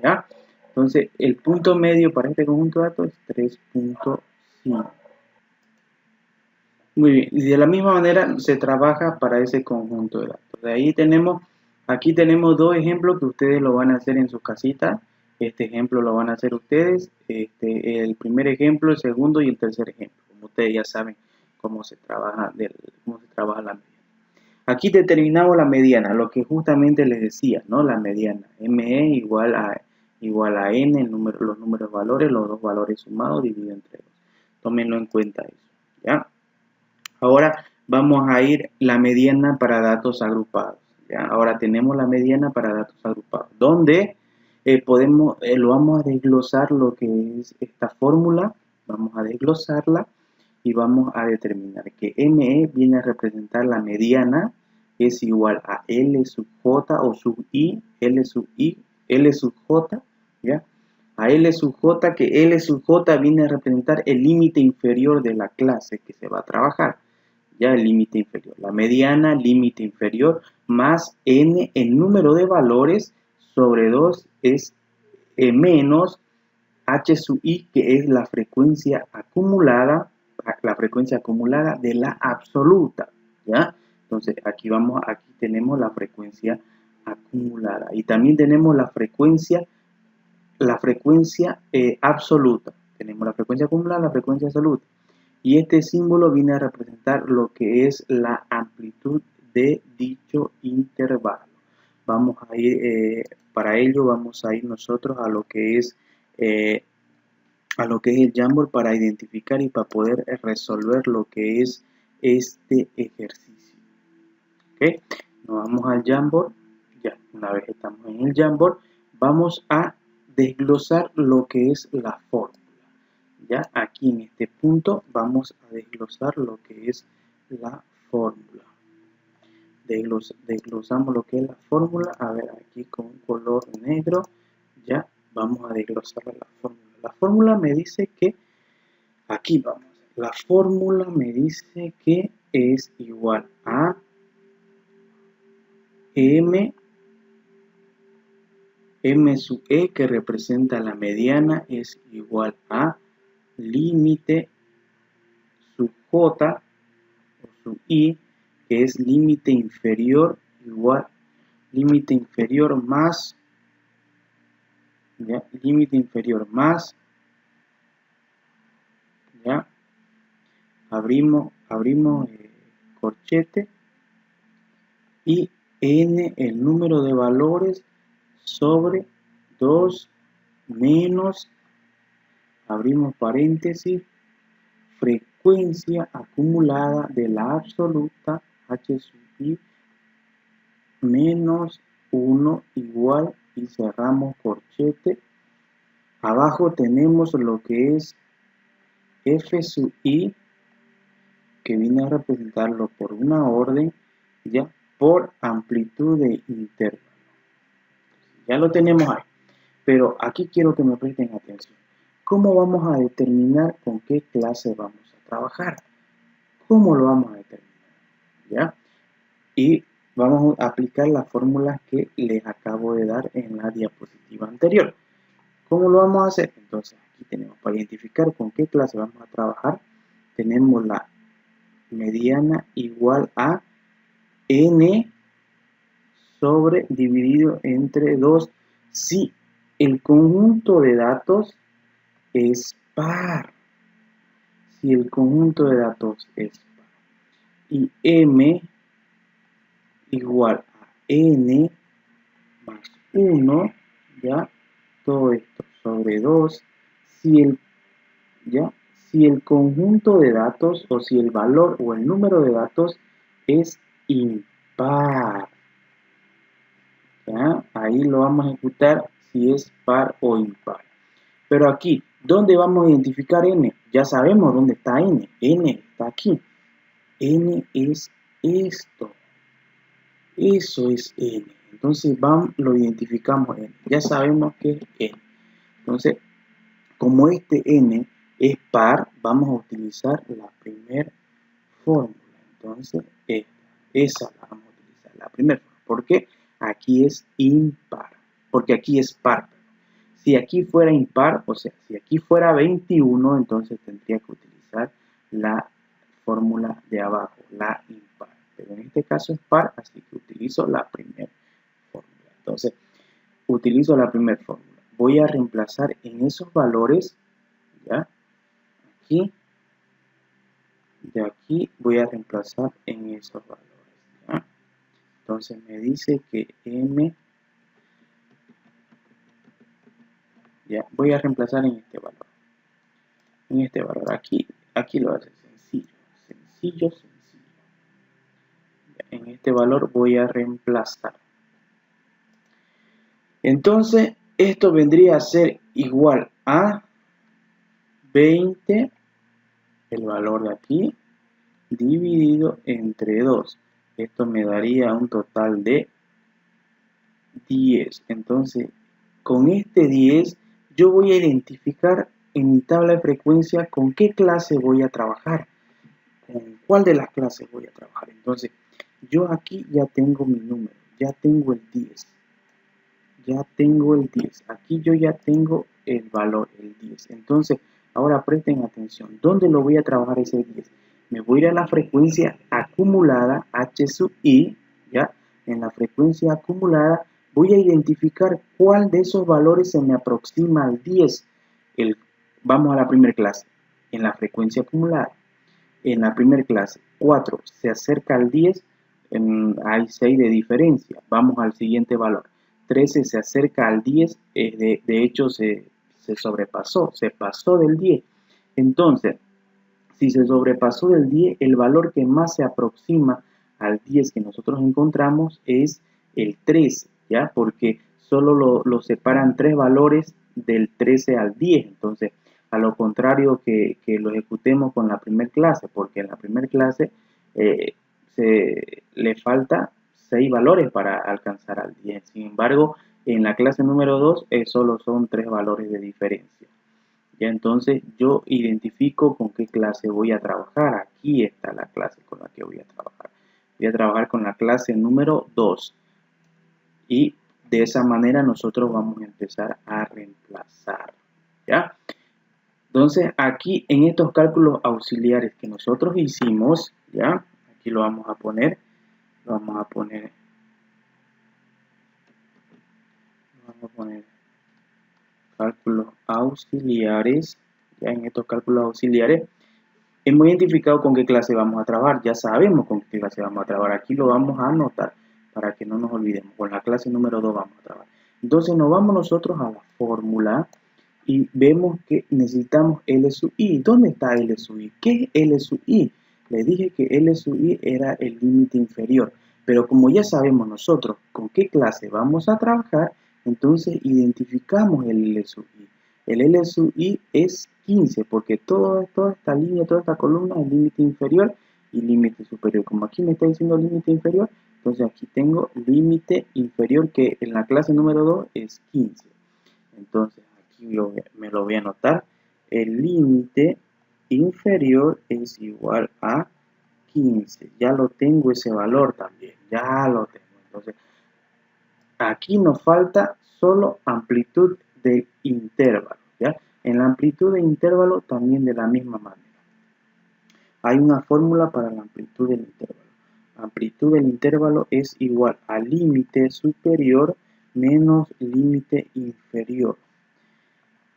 ¿Ya? Entonces, el punto medio para este conjunto de datos es 3.5. Muy bien, y de la misma manera se trabaja para ese conjunto de datos. De ahí aquí tenemos dos ejemplos que ustedes lo van a hacer en su casita. Este ejemplo lo van a hacer ustedes, el primer ejemplo, el segundo y el tercer ejemplo. Como ustedes ya saben cómo se trabaja la mediana. Aquí determinamos la mediana, lo que justamente les decía, ¿no? La mediana, ME igual a N, los números valores, los dos valores sumados dividido entre 2. Tómenlo en cuenta eso, ¿ya? Ahora vamos a ir la mediana para datos agrupados. ¿Ya? Ahora tenemos la mediana para datos agrupados, donde lo vamos a desglosar lo que es esta fórmula, vamos a desglosarla y vamos a determinar que ME viene a representar la mediana, es igual a L sub J o sub I, L sub J, ¿ya? A L sub J, que L sub J viene a representar el límite inferior de la clase que se va a trabajar. Ya el límite inferior, la mediana, límite inferior, más n, el número de valores, sobre 2 es menos h sub i, que es la frecuencia acumulada de la absoluta, ¿ya? Entonces aquí tenemos la frecuencia acumulada y también tenemos la frecuencia absoluta. Tenemos la frecuencia acumulada, la frecuencia absoluta. Y este símbolo viene a representar lo que es la amplitud de dicho intervalo. Vamos a ir, para ello vamos a ir nosotros a lo que es el Jamboard para identificar y para poder resolver lo que es este ejercicio. ¿Okay? Nos vamos al Jamboard. Ya, una vez estamos en el Jamboard, vamos a desglosar lo que es la fórmula. Ya aquí en este punto vamos a desglosar lo que es la fórmula. Desglosamos lo que es la fórmula. A ver, aquí con un color negro, ya vamos a desglosar la fórmula. La fórmula me dice que, aquí vamos, la fórmula me dice que es igual a M sub E, que representa la mediana, es igual a límite sub J o sub I, que es límite inferior igual, límite inferior más, ¿ya? Límite inferior más, ¿ya? Abrimos corchete, y n, el número de valores, sobre 2 menos, abrimos paréntesis, frecuencia acumulada de la absoluta, h sub i, menos 1 igual, y cerramos corchete. Abajo tenemos lo que es f sub i, que viene a representarlo por una orden, ya, por amplitud de intervalo. Ya lo tenemos ahí, pero aquí quiero que me presten atención. ¿Cómo vamos a determinar con qué clase vamos a trabajar? ¿Cómo lo vamos a determinar? ¿Ya? Y vamos a aplicar las fórmulas que les acabo de dar en la diapositiva anterior. ¿Cómo lo vamos a hacer? Entonces aquí tenemos, para identificar con qué clase vamos a trabajar, tenemos la mediana igual a n sobre dividido entre 2 si el conjunto de datos es par. Si el conjunto de datos es par. Y m igual a n más 1, ¿ya? Todo esto sobre 2 si el conjunto de datos, o si el valor o el número de datos es impar. ¿Ya? Ahí lo vamos a ejecutar si es par o impar. Pero aquí, ¿dónde vamos a identificar n? Ya sabemos dónde está n. N está aquí. N es esto. Eso es n. Entonces lo identificamos n. Ya sabemos que es n. Entonces, como este n es par, vamos a utilizar la primera fórmula. Entonces, esa la vamos a utilizar, la primera fórmula. ¿Por qué? Aquí es impar, porque aquí es par. Si aquí fuera impar, o sea, si aquí fuera 21, entonces tendría que utilizar la fórmula de abajo, la impar. Pero en este caso es par, así que utilizo la primera fórmula. Entonces, utilizo la primera fórmula. Voy a reemplazar en esos valores, ¿ya? Aquí, de aquí voy a reemplazar en esos valores, ¿ya? Entonces me dice que m, ya, voy a reemplazar en este valor. En este valor, aquí lo hace sencillo, sencillo, sencillo. Ya, en este valor voy a reemplazar. Entonces, esto vendría a ser igual a 20, el valor de aquí, dividido entre 2. Esto me daría un total de 10. Entonces, con este 10, yo voy a identificar en mi tabla de frecuencia con qué clase voy a trabajar. ¿Con cuál de las clases voy a trabajar? Entonces, yo aquí ya tengo mi número, ya tengo el 10. Ya tengo el 10. Aquí yo ya tengo el valor, el 10. Entonces, ahora presten atención. ¿Dónde lo voy a trabajar ese 10? Me voy a ir a la frecuencia acumulada, H sub I, ¿ya? En la frecuencia acumulada voy a identificar cuál de esos valores se me aproxima al 10. Vamos a la primera clase. En la frecuencia acumulada. En la primera clase, 4 se acerca al 10, hay 6 de diferencia. Vamos al siguiente valor. 13 se acerca al 10, de hecho se sobrepasó, se pasó del 10. Entonces, si se sobrepasó del 10, el valor que más se aproxima al 10 que nosotros encontramos es el 13, ¿ya? Porque solo lo separan 3 valores del 13 al 10. Entonces, a lo contrario que lo ejecutemos con la primera clase, porque en la primera clase le falta 6 valores para alcanzar al 10. Sin embargo, en la clase número 2 solo son 3 valores de diferencia. Ya, entonces yo identifico con qué clase voy a trabajar. Aquí está la clase con la que voy a trabajar. Voy a trabajar con la clase número 2. Y de esa manera nosotros vamos a empezar a reemplazar. ¿Ya? Entonces aquí en estos cálculos auxiliares que nosotros hicimos, ¿ya? Aquí lo vamos a poner. Vamos a poner cálculos auxiliares. Ya en estos cálculos auxiliares hemos identificado con qué clase vamos a trabajar, ya sabemos con qué clase vamos a trabajar, aquí lo vamos a anotar para que no nos olvidemos, con la clase número 2 vamos a trabajar. Entonces nos vamos nosotros a la fórmula y vemos que necesitamos L sub I. ¿Dónde está L sub I? ¿Qué es L sub I? Le dije que L sub I era el límite inferior, pero como ya sabemos nosotros con qué clase vamos a trabajar, entonces identificamos el L sub I. El L sub I es 15, porque toda esta línea, toda esta columna es límite inferior y límite superior. Como aquí me está diciendo límite inferior, entonces aquí tengo límite inferior, que en la clase número 2 es 15. Entonces aquí me lo voy a anotar. El límite inferior es igual a 15. Ya lo tengo ese valor también. Ya lo tengo. Entonces aquí nos falta solo amplitud de intervalo, ¿ya? En la amplitud de intervalo también de la misma manera. Hay una fórmula para la amplitud del intervalo. Amplitud del intervalo es igual a límite superior menos límite inferior.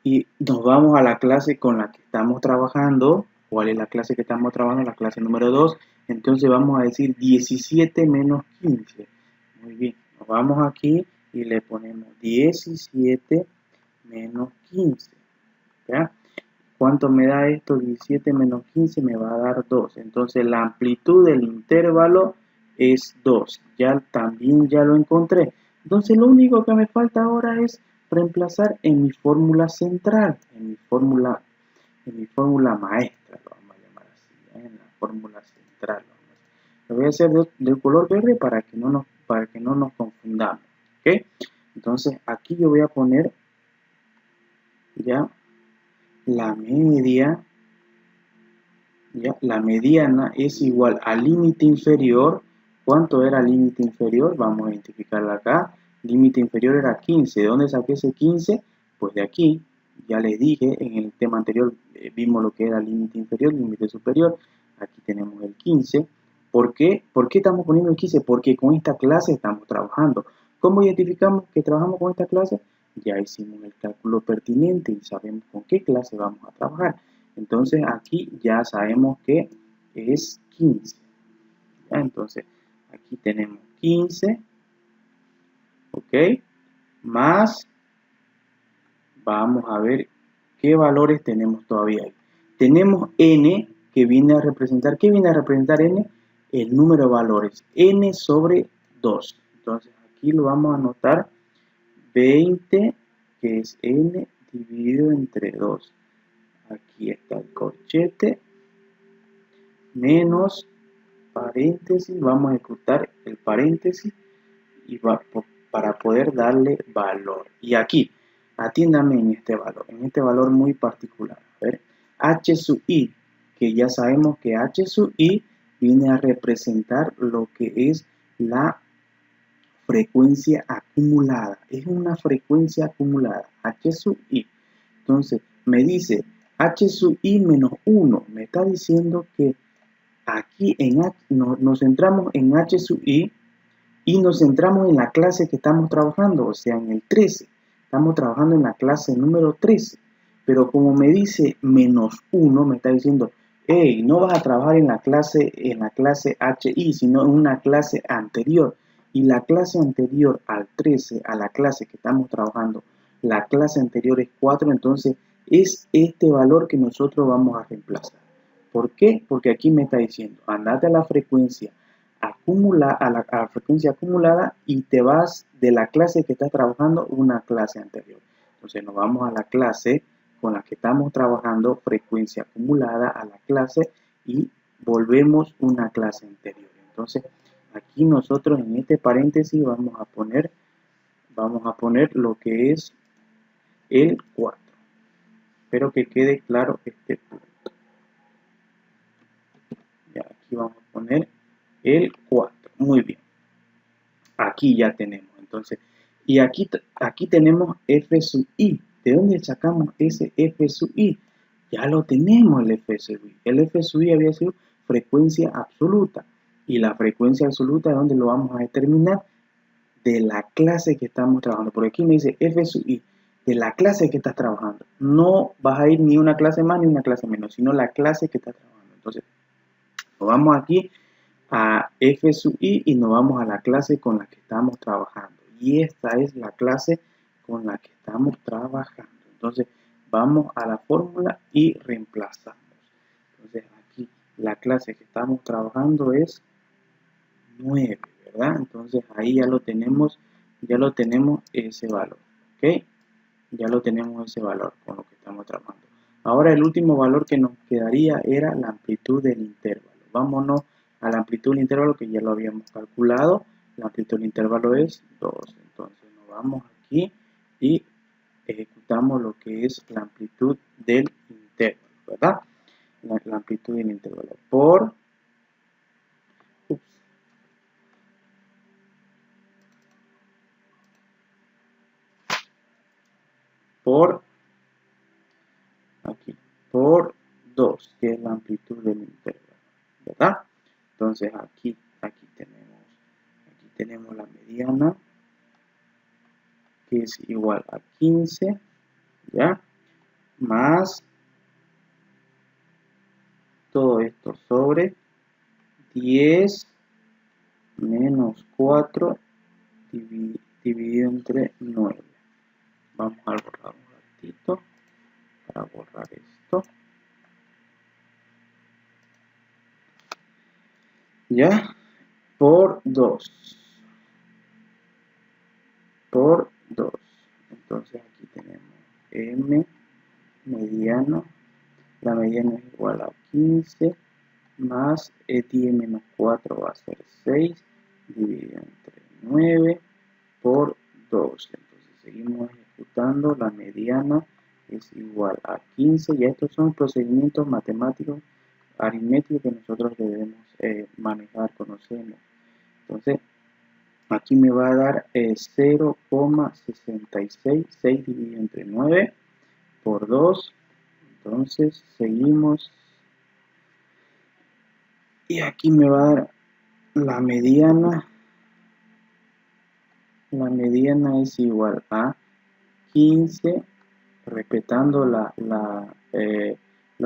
Y nos vamos a la clase con la que estamos trabajando. ¿Cuál es la clase que estamos trabajando? La clase número 2. Entonces vamos a decir 17 menos 15. Muy bien. Nos vamos aquí y le ponemos 17 menos 15. ¿Ya? ¿Cuánto me da esto? 17 menos 15 me va a dar 2. Entonces la amplitud del intervalo es 2. También ya lo encontré. Entonces lo único que me falta ahora es reemplazar en mi fórmula central, en mi fórmula maestra, lo vamos a llamar así, en la fórmula central. Lo voy a hacer de color verde para que no nos confundamos. ¿Ok? Entonces aquí yo voy a poner ya la media, ¿ya? La mediana es igual al límite inferior. ¿Cuánto era el límite inferior? Vamos a identificarla acá. Límite inferior era 15. ¿De dónde saqué ese 15? Pues de aquí. Ya les dije, en el tema anterior vimos lo que era límite inferior, límite superior. Aquí tenemos el 15. ¿Por qué? ¿Por qué estamos poniendo el 15? Porque con esta clase estamos trabajando. ¿Cómo identificamos que trabajamos con esta clase? Ya hicimos el cálculo pertinente y sabemos con qué clase vamos a trabajar. Entonces aquí ya sabemos que es 15. ¿Ya? Entonces aquí tenemos 15, ¿ok? Más, vamos a ver qué valores tenemos todavía ahí. Tenemos n que viene a representar, ¿qué viene a representar n? El número de valores, n sobre 2. Entonces aquí lo vamos a anotar 20, que es n dividido entre 2. Aquí está el corchete, menos paréntesis, vamos a ejecutar el paréntesis y para poder darle valor. Y aquí, atiéndame en este valor muy particular. A ver, h sub i, que ya sabemos que h sub i viene a representar lo que es la frecuencia acumulada. Es una frecuencia acumulada, h sub i. Entonces, me dice h sub i menos 1. Me está diciendo que aquí nos centramos en h sub i y nos centramos en la clase que estamos trabajando, o sea, en el 13. Estamos trabajando en la clase número 13. Pero como me dice menos 1, me está diciendo, hey, no vas a trabajar en la clase HI, sino en una clase anterior. Y la clase anterior al 13, a la clase que estamos trabajando, la clase anterior es 4, entonces es este valor que nosotros vamos a reemplazar. ¿Por qué? Porque aquí me está diciendo, andate a la frecuencia frecuencia acumulada y te vas de la clase que estás trabajando una clase anterior. Entonces nos vamos a la clase con la que estamos trabajando, frecuencia acumulada, a la clase y volvemos una clase anterior. Entonces aquí nosotros en este paréntesis vamos a poner lo que es el 4. Espero que quede claro este punto. Ya, aquí vamos a poner el 4. Muy bien. Aquí ya tenemos. Entonces, y aquí tenemos f sub i. ¿De dónde sacamos ese f sub i? Ya lo tenemos el f sub i. El f sub i había sido frecuencia absoluta. Y la frecuencia absoluta, ¿de dónde lo vamos a determinar? De la clase que estamos trabajando. Por aquí me dice f sub i. De la clase que estás trabajando. No vas a ir ni una clase más ni una clase menos, sino la clase que estás trabajando. Entonces, nos vamos aquí a f sub i y nos vamos a la clase con la que estamos trabajando. Y esta es la clase con la que estamos trabajando. Entonces, vamos a la fórmula y reemplazamos. Entonces, aquí la clase que estamos trabajando es 9, ¿verdad? Entonces, ahí ya lo tenemos ese valor, ¿ok? Ya lo tenemos ese valor con lo que estamos trabajando. Ahora el último valor que nos quedaría era la amplitud del intervalo. Vámonos a la amplitud del intervalo que ya lo habíamos calculado. La amplitud del intervalo es 2. Entonces nos vamos aquí y ejecutamos lo que es la amplitud del intervalo, ¿verdad? La amplitud del intervalo por 2, que es la amplitud del intervalo, ¿verdad? Entonces aquí tenemos la mediana, que es igual a 15, ¿ya? Más todo esto sobre 10 menos 4 dividido entre 9. Vamos a borrar un ratito para borrar esto. ¿Ya? Por 2. Por 2. Entonces aquí tenemos m mediano. La mediana es igual a 15 más 10 menos 4 va a ser 6 dividido entre 9 por 2. Entonces seguimos ejecutando la mediana es igual a 15, y estos son procedimientos matemáticos, aritméticos que nosotros debemos manejar, conocemos. Entonces, aquí me va a dar 0,66, 6 dividido entre 9 por 2, entonces seguimos, y aquí me va a dar la mediana es igual a 15, respetando los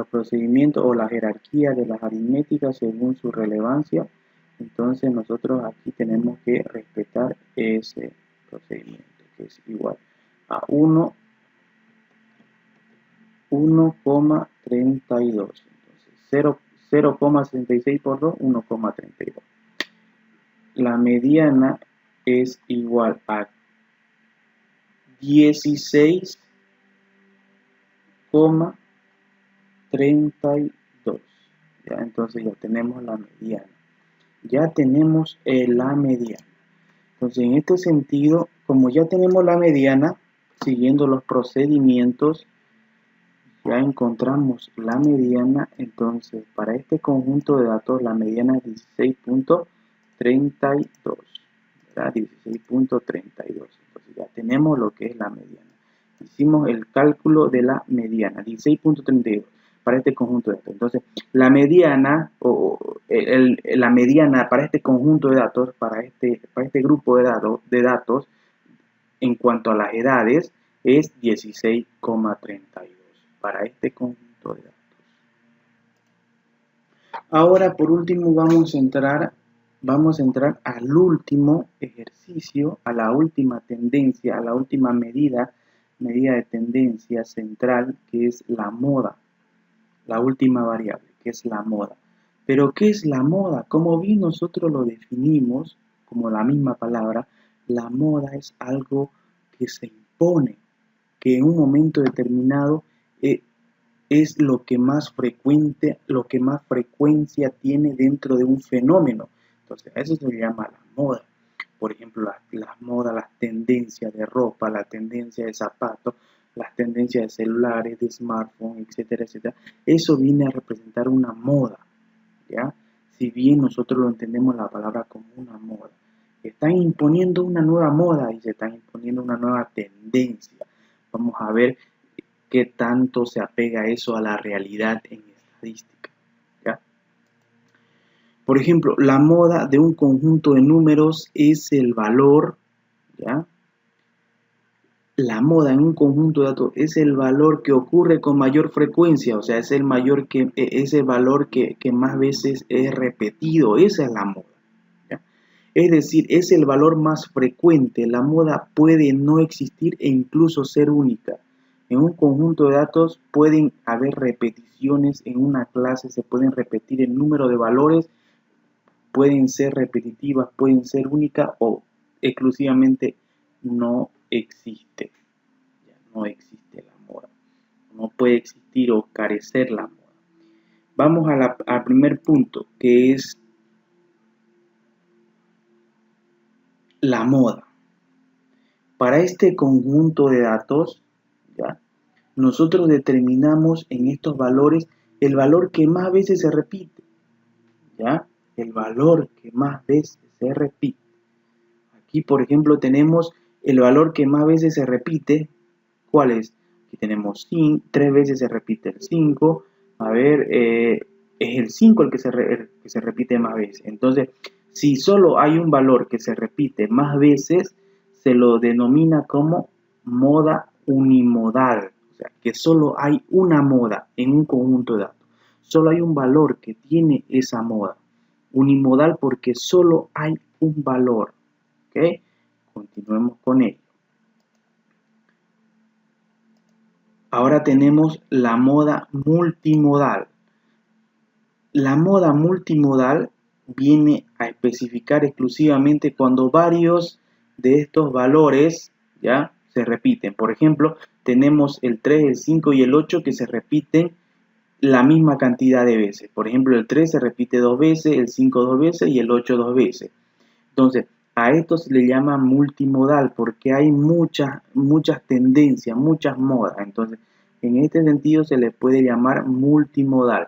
procedimientos o la jerarquía de las aritméticas según su relevancia. Entonces nosotros aquí tenemos que respetar ese procedimiento, que es igual a 1,32. Entonces 0,66 por 2, 1,32. La mediana es igual a 16,32. ¿Ya? Entonces ya tenemos la mediana. Ya tenemos la mediana. Entonces, en este sentido, como ya tenemos la mediana, siguiendo los procedimientos, ya encontramos la mediana. Entonces, para este conjunto de datos, la mediana es 16,32. 16,32. Entonces, ya tenemos lo que es la mediana. Hicimos el cálculo de la mediana, 16,32 para este conjunto de datos. Entonces, la mediana la mediana para este conjunto de datos, para este grupo de datos, en cuanto a las edades, es 16,32 para este conjunto de datos. Ahora, por último, vamos a entrar al último ejercicio, a la última tendencia, a la última medida de tendencia central, que es la moda, la última variable, que es la moda. Pero, ¿qué es la moda? Como bien nosotros lo definimos, como la misma palabra, la moda es algo que se impone, que en un momento determinado es lo que más frecuencia tiene dentro de un fenómeno. Entonces, a eso se le llama la moda. Por ejemplo, las modas, las tendencias de ropa, la tendencia de zapatos, las tendencias de celulares, de smartphones, etcétera, etcétera. Eso viene a representar una moda, ¿ya? Si bien nosotros lo entendemos la palabra como una moda. Están imponiendo una nueva moda y se están imponiendo una nueva tendencia. Vamos a ver qué tanto se apega eso a la realidad en estadística, ¿ya? Por ejemplo, la moda de un conjunto de números es el valor, ¿ya? La moda en un conjunto de datos es el valor que ocurre con mayor frecuencia, o sea, es el valor que más veces es repetido, esa es la moda, ¿ya? Es decir, es el valor más frecuente. La moda puede no existir e incluso ser única. En un conjunto de datos pueden haber repeticiones en una clase, se pueden repetir el número de valores, pueden ser repetitivas, pueden ser únicas o exclusivamente no existe. Ya no existe la moda. No puede existir o carecer la moda. Vamos al primer punto, que es la moda. Para este conjunto de datos, ¿ya? Nosotros determinamos en estos valores el valor que más veces se repite, ¿ya? El valor que más veces se repite. Aquí, por ejemplo, tenemos el valor que más veces se repite. ¿Cuál es? Aquí tenemos 5, 3 veces se repite el 5. A ver, es el 5 el que se repite más veces. Entonces, si solo hay un valor que se repite más veces, se lo denomina como moda unimodal. O sea, que solo hay una moda en un conjunto de datos. Solo hay un valor que tiene esa moda. Unimodal porque solo hay un valor. ¿Ok? Continuemos con ello. Ahora tenemos la moda multimodal. La moda multimodal viene a especificar exclusivamente cuando varios de estos valores ya se repiten. Por ejemplo, tenemos el 3, el 5 y el 8 que se repiten la misma cantidad de veces. Por ejemplo, el 3 se repite 2 veces, el 5 2 veces y el 8 2 veces. Entonces, a esto se le llama multimodal porque hay muchas tendencias, muchas modas. Entonces, en este sentido se le puede llamar multimodal.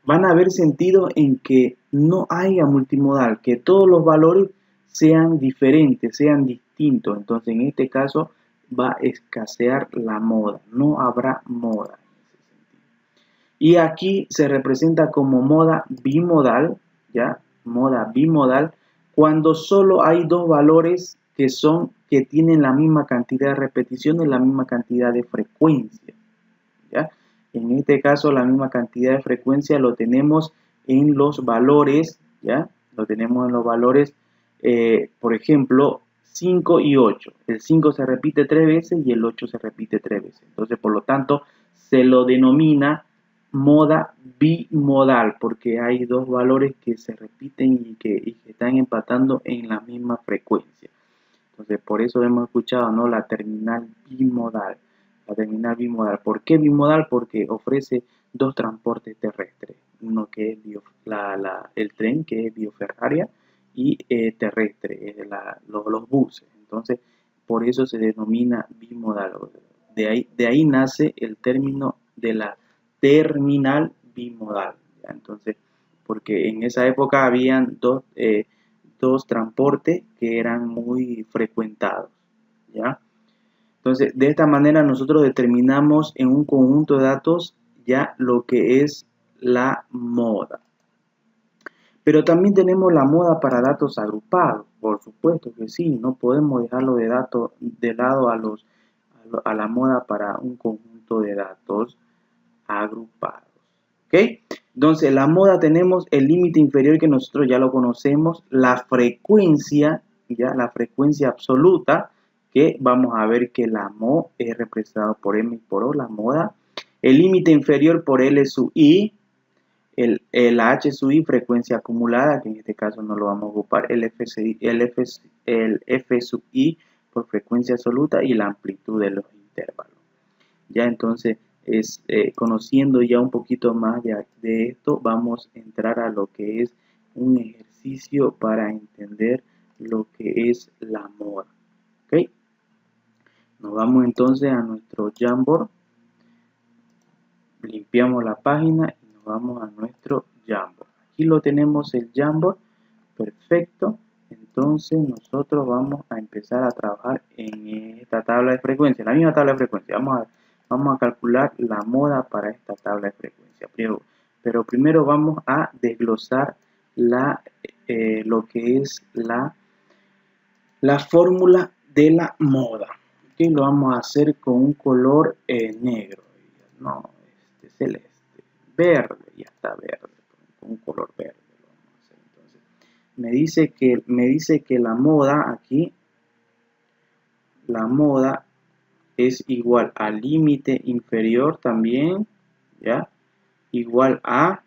Van a haber sentidos en que no haya multimodal, que todos los valores sean diferentes, sean distintos. Entonces, en este caso va a escasear la moda, no habrá moda. Y aquí se representa como moda bimodal, ¿ya? Moda bimodal, cuando solo hay dos valores que tienen la misma cantidad de repeticiones, la misma cantidad de frecuencia, ¿ya? En este caso, la misma cantidad de frecuencia lo tenemos en los valores, ¿ya? Lo tenemos en los valores, por ejemplo, 5 y 8. El 5 se repite 3 veces y el 8 se repite 3 veces. Entonces, por lo tanto, se lo denomina moda bimodal, porque hay dos valores que se repiten y que están empatando en la misma frecuencia. Entonces, por eso hemos escuchado, ¿no?, la terminal bimodal. La terminal bimodal. ¿Por qué bimodal? Porque ofrece dos transportes terrestres. Uno que es el tren, que es bioferraria, y terrestre, los buses. Entonces, por eso se denomina bimodal. De ahí nace el término de la terminal bimodal, ¿ya? Entonces, porque en esa época habían dos transportes que eran muy frecuentados, ¿ya? Entonces, de esta manera nosotros determinamos en un conjunto de datos ya lo que es la moda. Pero también tenemos la moda para datos agrupados, por supuesto que sí, no podemos dejarlo de lado a la moda para un conjunto de datos agrupados. ¿Ok? Entonces, la moda tenemos el límite inferior que nosotros ya lo conocemos, la frecuencia, ya la frecuencia absoluta, que vamos a ver que la mo es representado por m y por o, la moda. El límite inferior por L sub i, el h sub i, frecuencia acumulada, que en este caso no lo vamos a ocupar, el f sub i por frecuencia absoluta y la amplitud de los intervalos. Ya entonces, conociendo ya un poquito más de esto, vamos a entrar a lo que es un ejercicio para entender lo que es la moda. ¿Ok? Nos vamos entonces a nuestro Jamboard, limpiamos la página y nos vamos a nuestro Jamboard. Aquí lo tenemos el Jamboard, perfecto. Entonces nosotros vamos a empezar a trabajar en esta tabla de frecuencia, la misma tabla de frecuencia. Vamos a calcular la moda para esta tabla de frecuencia. Pero primero vamos a desglosar lo que es la fórmula de la moda. Aquí lo vamos a hacer con un color negro. No, celeste, verde, ya está verde, con un color verde lo vamos a hacer. Entonces, me dice que la moda aquí, la moda es igual al límite inferior también, ¿ya? Igual a,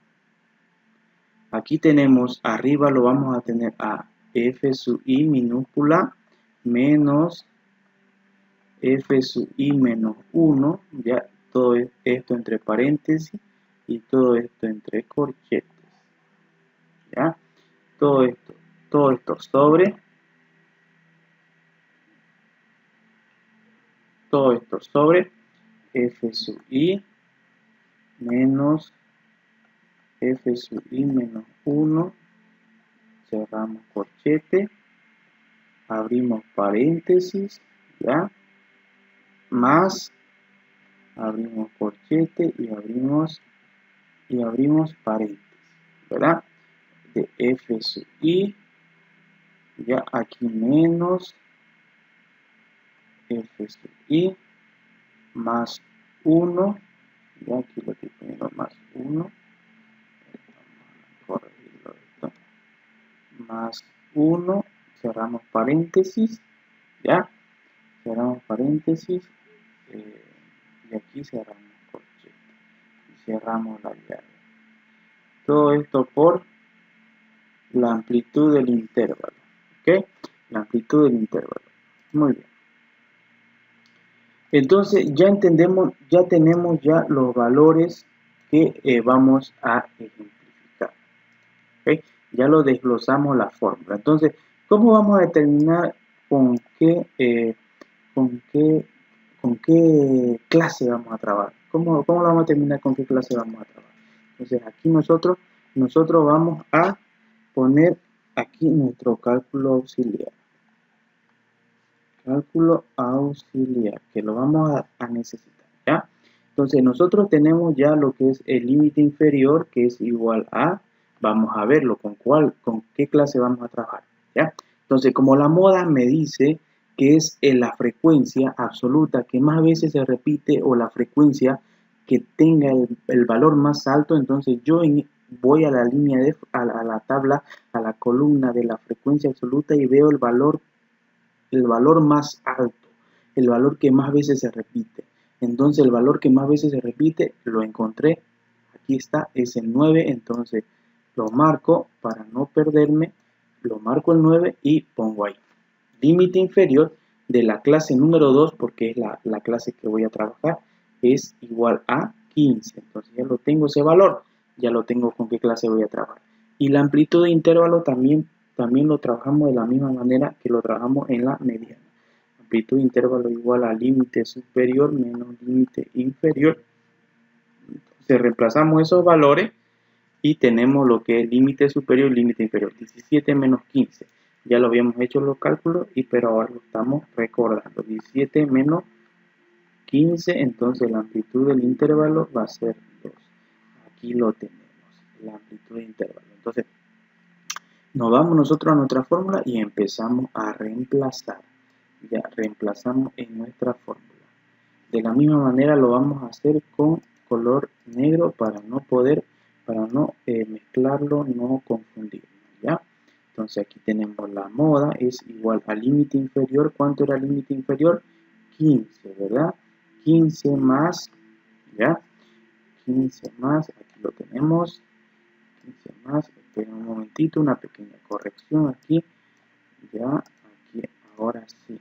aquí tenemos, arriba lo vamos a tener a f sub i minúscula menos f sub i menos 1, ya, todo esto entre paréntesis y todo esto entre corchetes, ¿ya? Todo esto sobre f sub i menos f sub i menos 1, cerramos corchete, abrimos paréntesis, ¿ya? Más, abrimos corchete y abrimos paréntesis, ¿verdad? De f sub i, ya aquí menos f sub i más 1, ya aquí lo estoy poniendo más 1, vamos a corregirlo esto, más 1, cerramos paréntesis, ya, cerramos paréntesis, y aquí cerramos corchete y cerramos la llave. Todo esto por la amplitud del intervalo, ¿ok? La amplitud del intervalo. Muy bien. Entonces ya entendemos, ya tenemos ya los valores que vamos a ejemplificar, ¿ok? Ya lo desglosamos la fórmula. Entonces, ¿cómo vamos a determinar con qué qué clase vamos a trabajar. ¿Cómo lo vamos a terminar? ¿Con qué clase vamos a trabajar? Entonces aquí nosotros vamos a poner aquí nuestro cálculo auxiliar. Cálculo auxiliar, que lo vamos a necesitar, ¿ya? Entonces nosotros tenemos ya lo que es el límite inferior, que es igual a, vamos a verlo, con qué clase vamos a trabajar, ¿ya? Entonces, como la moda me dice que es la frecuencia absoluta que más veces se repite o la frecuencia que tenga el valor más alto, entonces yo voy a la línea a la tabla, a la columna de la frecuencia absoluta y veo el valor más alto, el valor que más veces se repite. Entonces el valor que más veces se repite lo encontré, aquí está, es el 9, entonces lo marco para no perderme, lo marco el 9 y pongo ahí. Límite inferior de la clase número 2, porque es la clase que voy a trabajar, es igual a 15. Entonces ya lo tengo ese valor, ya lo tengo con qué clase voy a trabajar. Y la amplitud de intervalo también lo trabajamos de la misma manera que lo trabajamos en la mediana. Amplitud de intervalo igual a límite superior menos límite inferior. Entonces reemplazamos esos valores y tenemos lo que es límite superior y límite inferior. 17 menos 15. Ya lo habíamos hecho los cálculos, pero ahora lo estamos recordando. 17 menos 15, entonces la amplitud del intervalo va a ser 2. Aquí lo tenemos, la amplitud del intervalo. Entonces, nos vamos nosotros a nuestra fórmula y empezamos a reemplazar. Ya reemplazamos en nuestra fórmula. De la misma manera lo vamos a hacer con color negro para no mezclarlo, no confundirlo, ¿ya? Entonces aquí tenemos la moda, es igual al límite inferior. ¿Cuánto era el límite inferior? 15, ¿verdad? 15 más, ¿ya? 15 más, aquí lo tenemos. 15 más, esperen un momentito, una pequeña corrección aquí. Ya, aquí, ahora sí.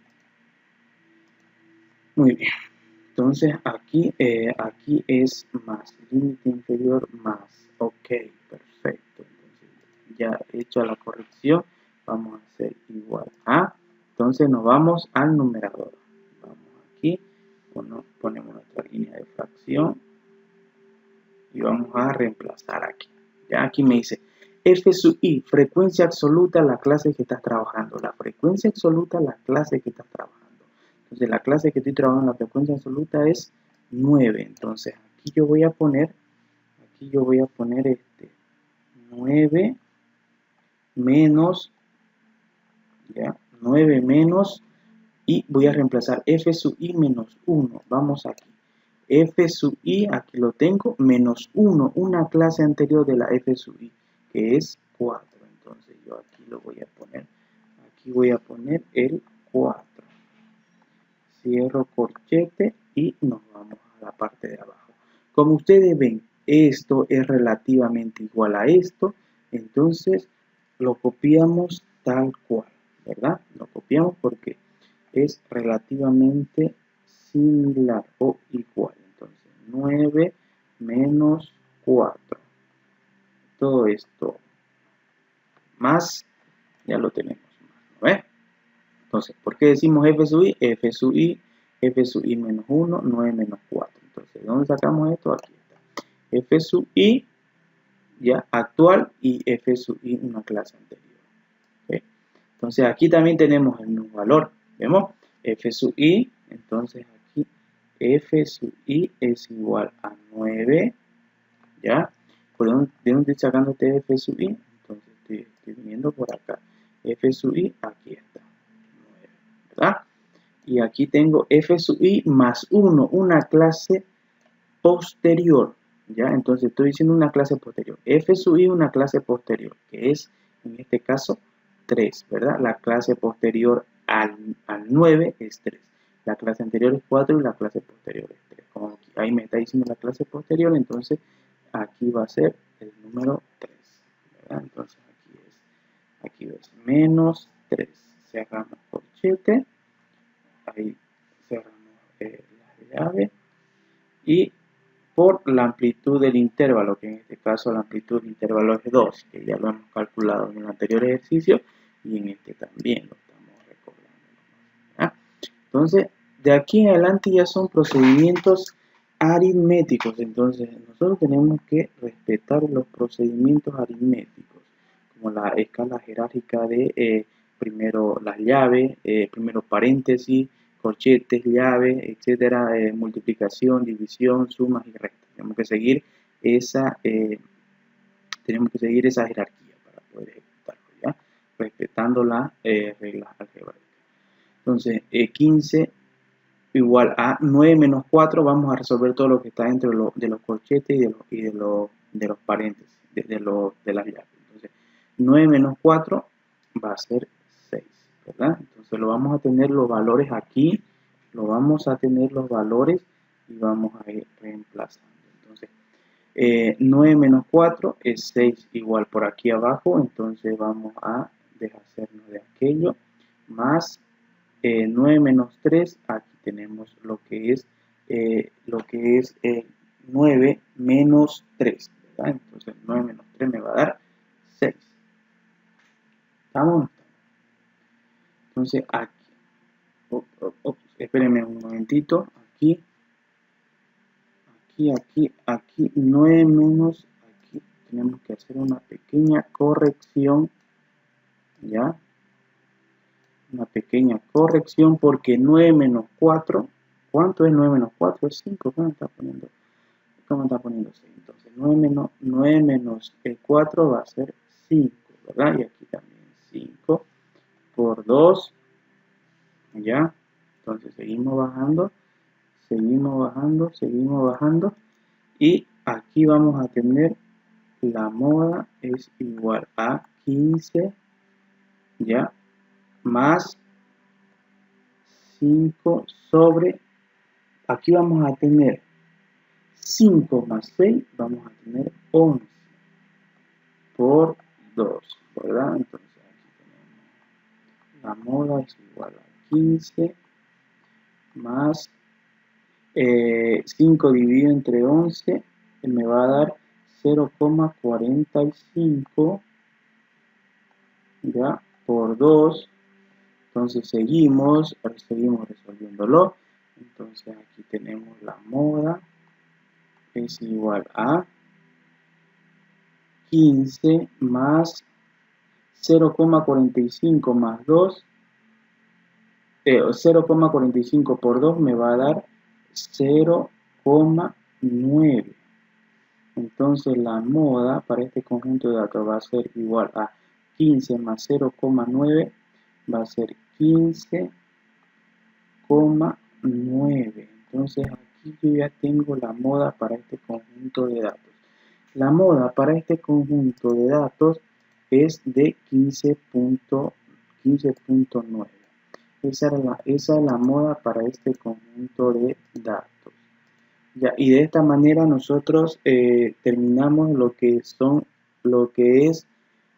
Muy bien. Entonces aquí es más, límite inferior más. Ok, perfecto. Entonces ya hecha la corrección, vamos a hacer igual a. Entonces nos vamos al numerador. Vamos aquí, ponemos nuestra línea de fracción y vamos a reemplazar aquí. Ya aquí me dice f sub i, frecuencia absoluta, la clase que estás trabajando. La frecuencia absoluta, la clase que estás trabajando. Entonces la clase que estoy trabajando, la frecuencia absoluta es 9. Entonces aquí yo voy a poner 9 menos, ¿ya? 9 menos, y voy a reemplazar f sub i menos 1. Vamos aquí. F sub i, aquí lo tengo, menos 1, una clase anterior de la f sub i, que es 4. Entonces yo aquí lo voy a poner, aquí voy a poner el 4. Cierro corchete y nos vamos a la parte de abajo. Como ustedes ven, esto es relativamente igual a esto, entonces lo copiamos tal cual, ¿verdad? Lo copiamos porque es relativamente similar o igual. Entonces 9 menos 4. Todo esto más, ya lo tenemos. ¿No ves? Entonces, ¿por qué decimos f sub i? F sub i menos 1, 9 menos 4. Entonces, ¿de dónde sacamos esto? Aquí está. F sub i ya actual y f sub i una clase anterior. ¿Okay? Entonces, aquí también tenemos el mismo valor. ¿Vemos? F sub i, entonces aquí f sub i es igual a 9. ¿Ya? ¿De dónde estoy sacando este f sub i? Entonces, estoy viniendo por acá. F sub i, aquí está. ¿Verdad? Y aquí tengo f sub i más 1, una clase posterior, ¿ya? Entonces estoy diciendo una clase posterior. F sub i una clase posterior, que es, en este caso, 3, ¿verdad? La clase posterior al 9 es 3. La clase anterior es 4 y la clase posterior es 3. Como aquí, ahí me está diciendo la clase posterior, entonces aquí va a ser el número 3, ¿verdad? Entonces aquí es menos 3. Cerramos corchete. Ahí cerramos la llave y por la amplitud del intervalo, que en este caso la amplitud del intervalo es 2, que ya lo hemos calculado en el anterior ejercicio y en este también lo estamos recordando. ¿Ya? Entonces de aquí en adelante ya son procedimientos aritméticos. Entonces nosotros tenemos que respetar los procedimientos aritméticos, como la escala jerárquica de primero las llaves, primero paréntesis, corchetes, llaves, etcétera, multiplicación, división, sumas y restas. Tenemos que seguir esa jerarquía para poder ejecutarlo, ¿ya? Respetando las reglas algebraicas. Entonces, 15 igual a 9 menos 4, vamos a resolver todo lo que está dentro de los corchetes y de los paréntesis, de las llaves. Entonces, 9 menos 4 va a ser 6, ¿verdad? Entonces, lo vamos a tener los valores aquí, lo vamos a tener los valores y vamos a ir reemplazando. Entonces, 9 menos 4 es 6 igual por aquí abajo, entonces vamos a deshacernos de aquello, más 9 menos 3, aquí tenemos lo que es 9 menos 3, ¿verdad? Entonces 9 menos 3 me va a dar 6. ¿Estamos? Entonces aquí, espérenme un momentito, aquí, 9 menos, aquí tenemos que hacer una pequeña corrección, ¿ya? Una pequeña corrección porque 9 menos 4, ¿cuánto es 9 menos 4? Es 5, ¿cómo me está poniendo? ¿Cómo está poniendo 6? Entonces 9 menos 4 va a ser 5, ¿verdad? Y aquí también 5 por 2, ¿ya? Entonces seguimos bajando, seguimos bajando y aquí vamos a tener la moda es igual a 15, ¿ya? Más 5 sobre, aquí vamos a tener 5 más 6, vamos a tener 11 por 2, ¿verdad? Entonces aquí tenemos la moda es igual a 15 más 5 dividido entre 11, me va a dar 0,45, ¿ya? Por 2. Entonces seguimos resolviéndolo. Entonces aquí tenemos la moda es igual a 15 más 0,45 más 2, 0,45 por 2 me va a dar 0,9. Entonces la moda para este conjunto de datos va a ser igual a 15 más 0,9, va a ser 15,9. Entonces aquí yo ya tengo la moda para este conjunto de datos. La moda para este conjunto de datos es de 15.9. Esa es la moda para este conjunto de datos. Ya, y de esta manera nosotros terminamos lo que es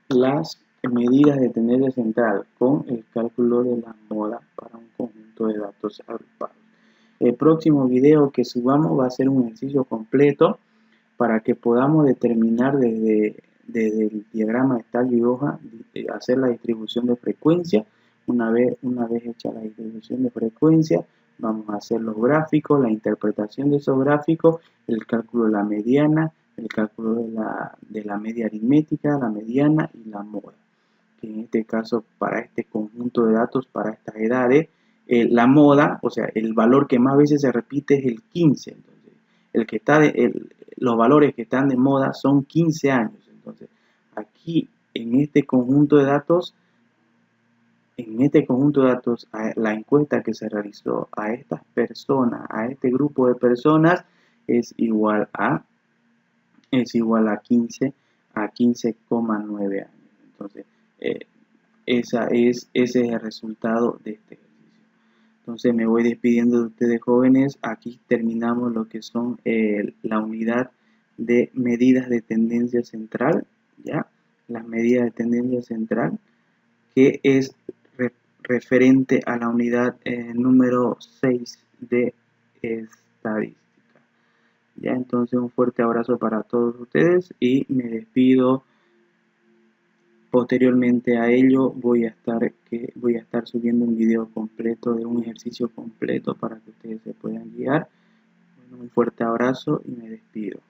las medidas de tendencia central con el cálculo de la moda para un conjunto de datos agrupados. El próximo video que subamos va a ser un ejercicio completo para que podamos determinar desde el diagrama de tallo y hoja, hacer la distribución de frecuencia. Una vez hecha la distribución de frecuencia, vamos a hacer los gráficos, la interpretación de esos gráficos, el cálculo de la mediana, el cálculo de la media aritmética, la mediana y la moda. Que en este caso, para este conjunto de datos, para estas edades, la moda, o sea, el valor que más veces se repite es el 15. Entonces, los valores que están de moda son 15 años. Entonces, aquí en este conjunto de datos, la encuesta que se realizó a estas personas, a este grupo de personas, es igual a 15,9 años. Entonces, ese es el resultado de este ejercicio. Entonces me voy despidiendo de ustedes, jóvenes. Aquí terminamos lo que son la unidad de medidas de tendencia central, ¿ya? Las medidas de tendencia central, que es referente a la unidad número 6 de estadística. Ya, entonces un fuerte abrazo para todos ustedes y me despido Posteriormente a ello voy a estar subiendo un video completo de un ejercicio completo para que ustedes se puedan guiar. Bueno, un fuerte abrazo y me despido.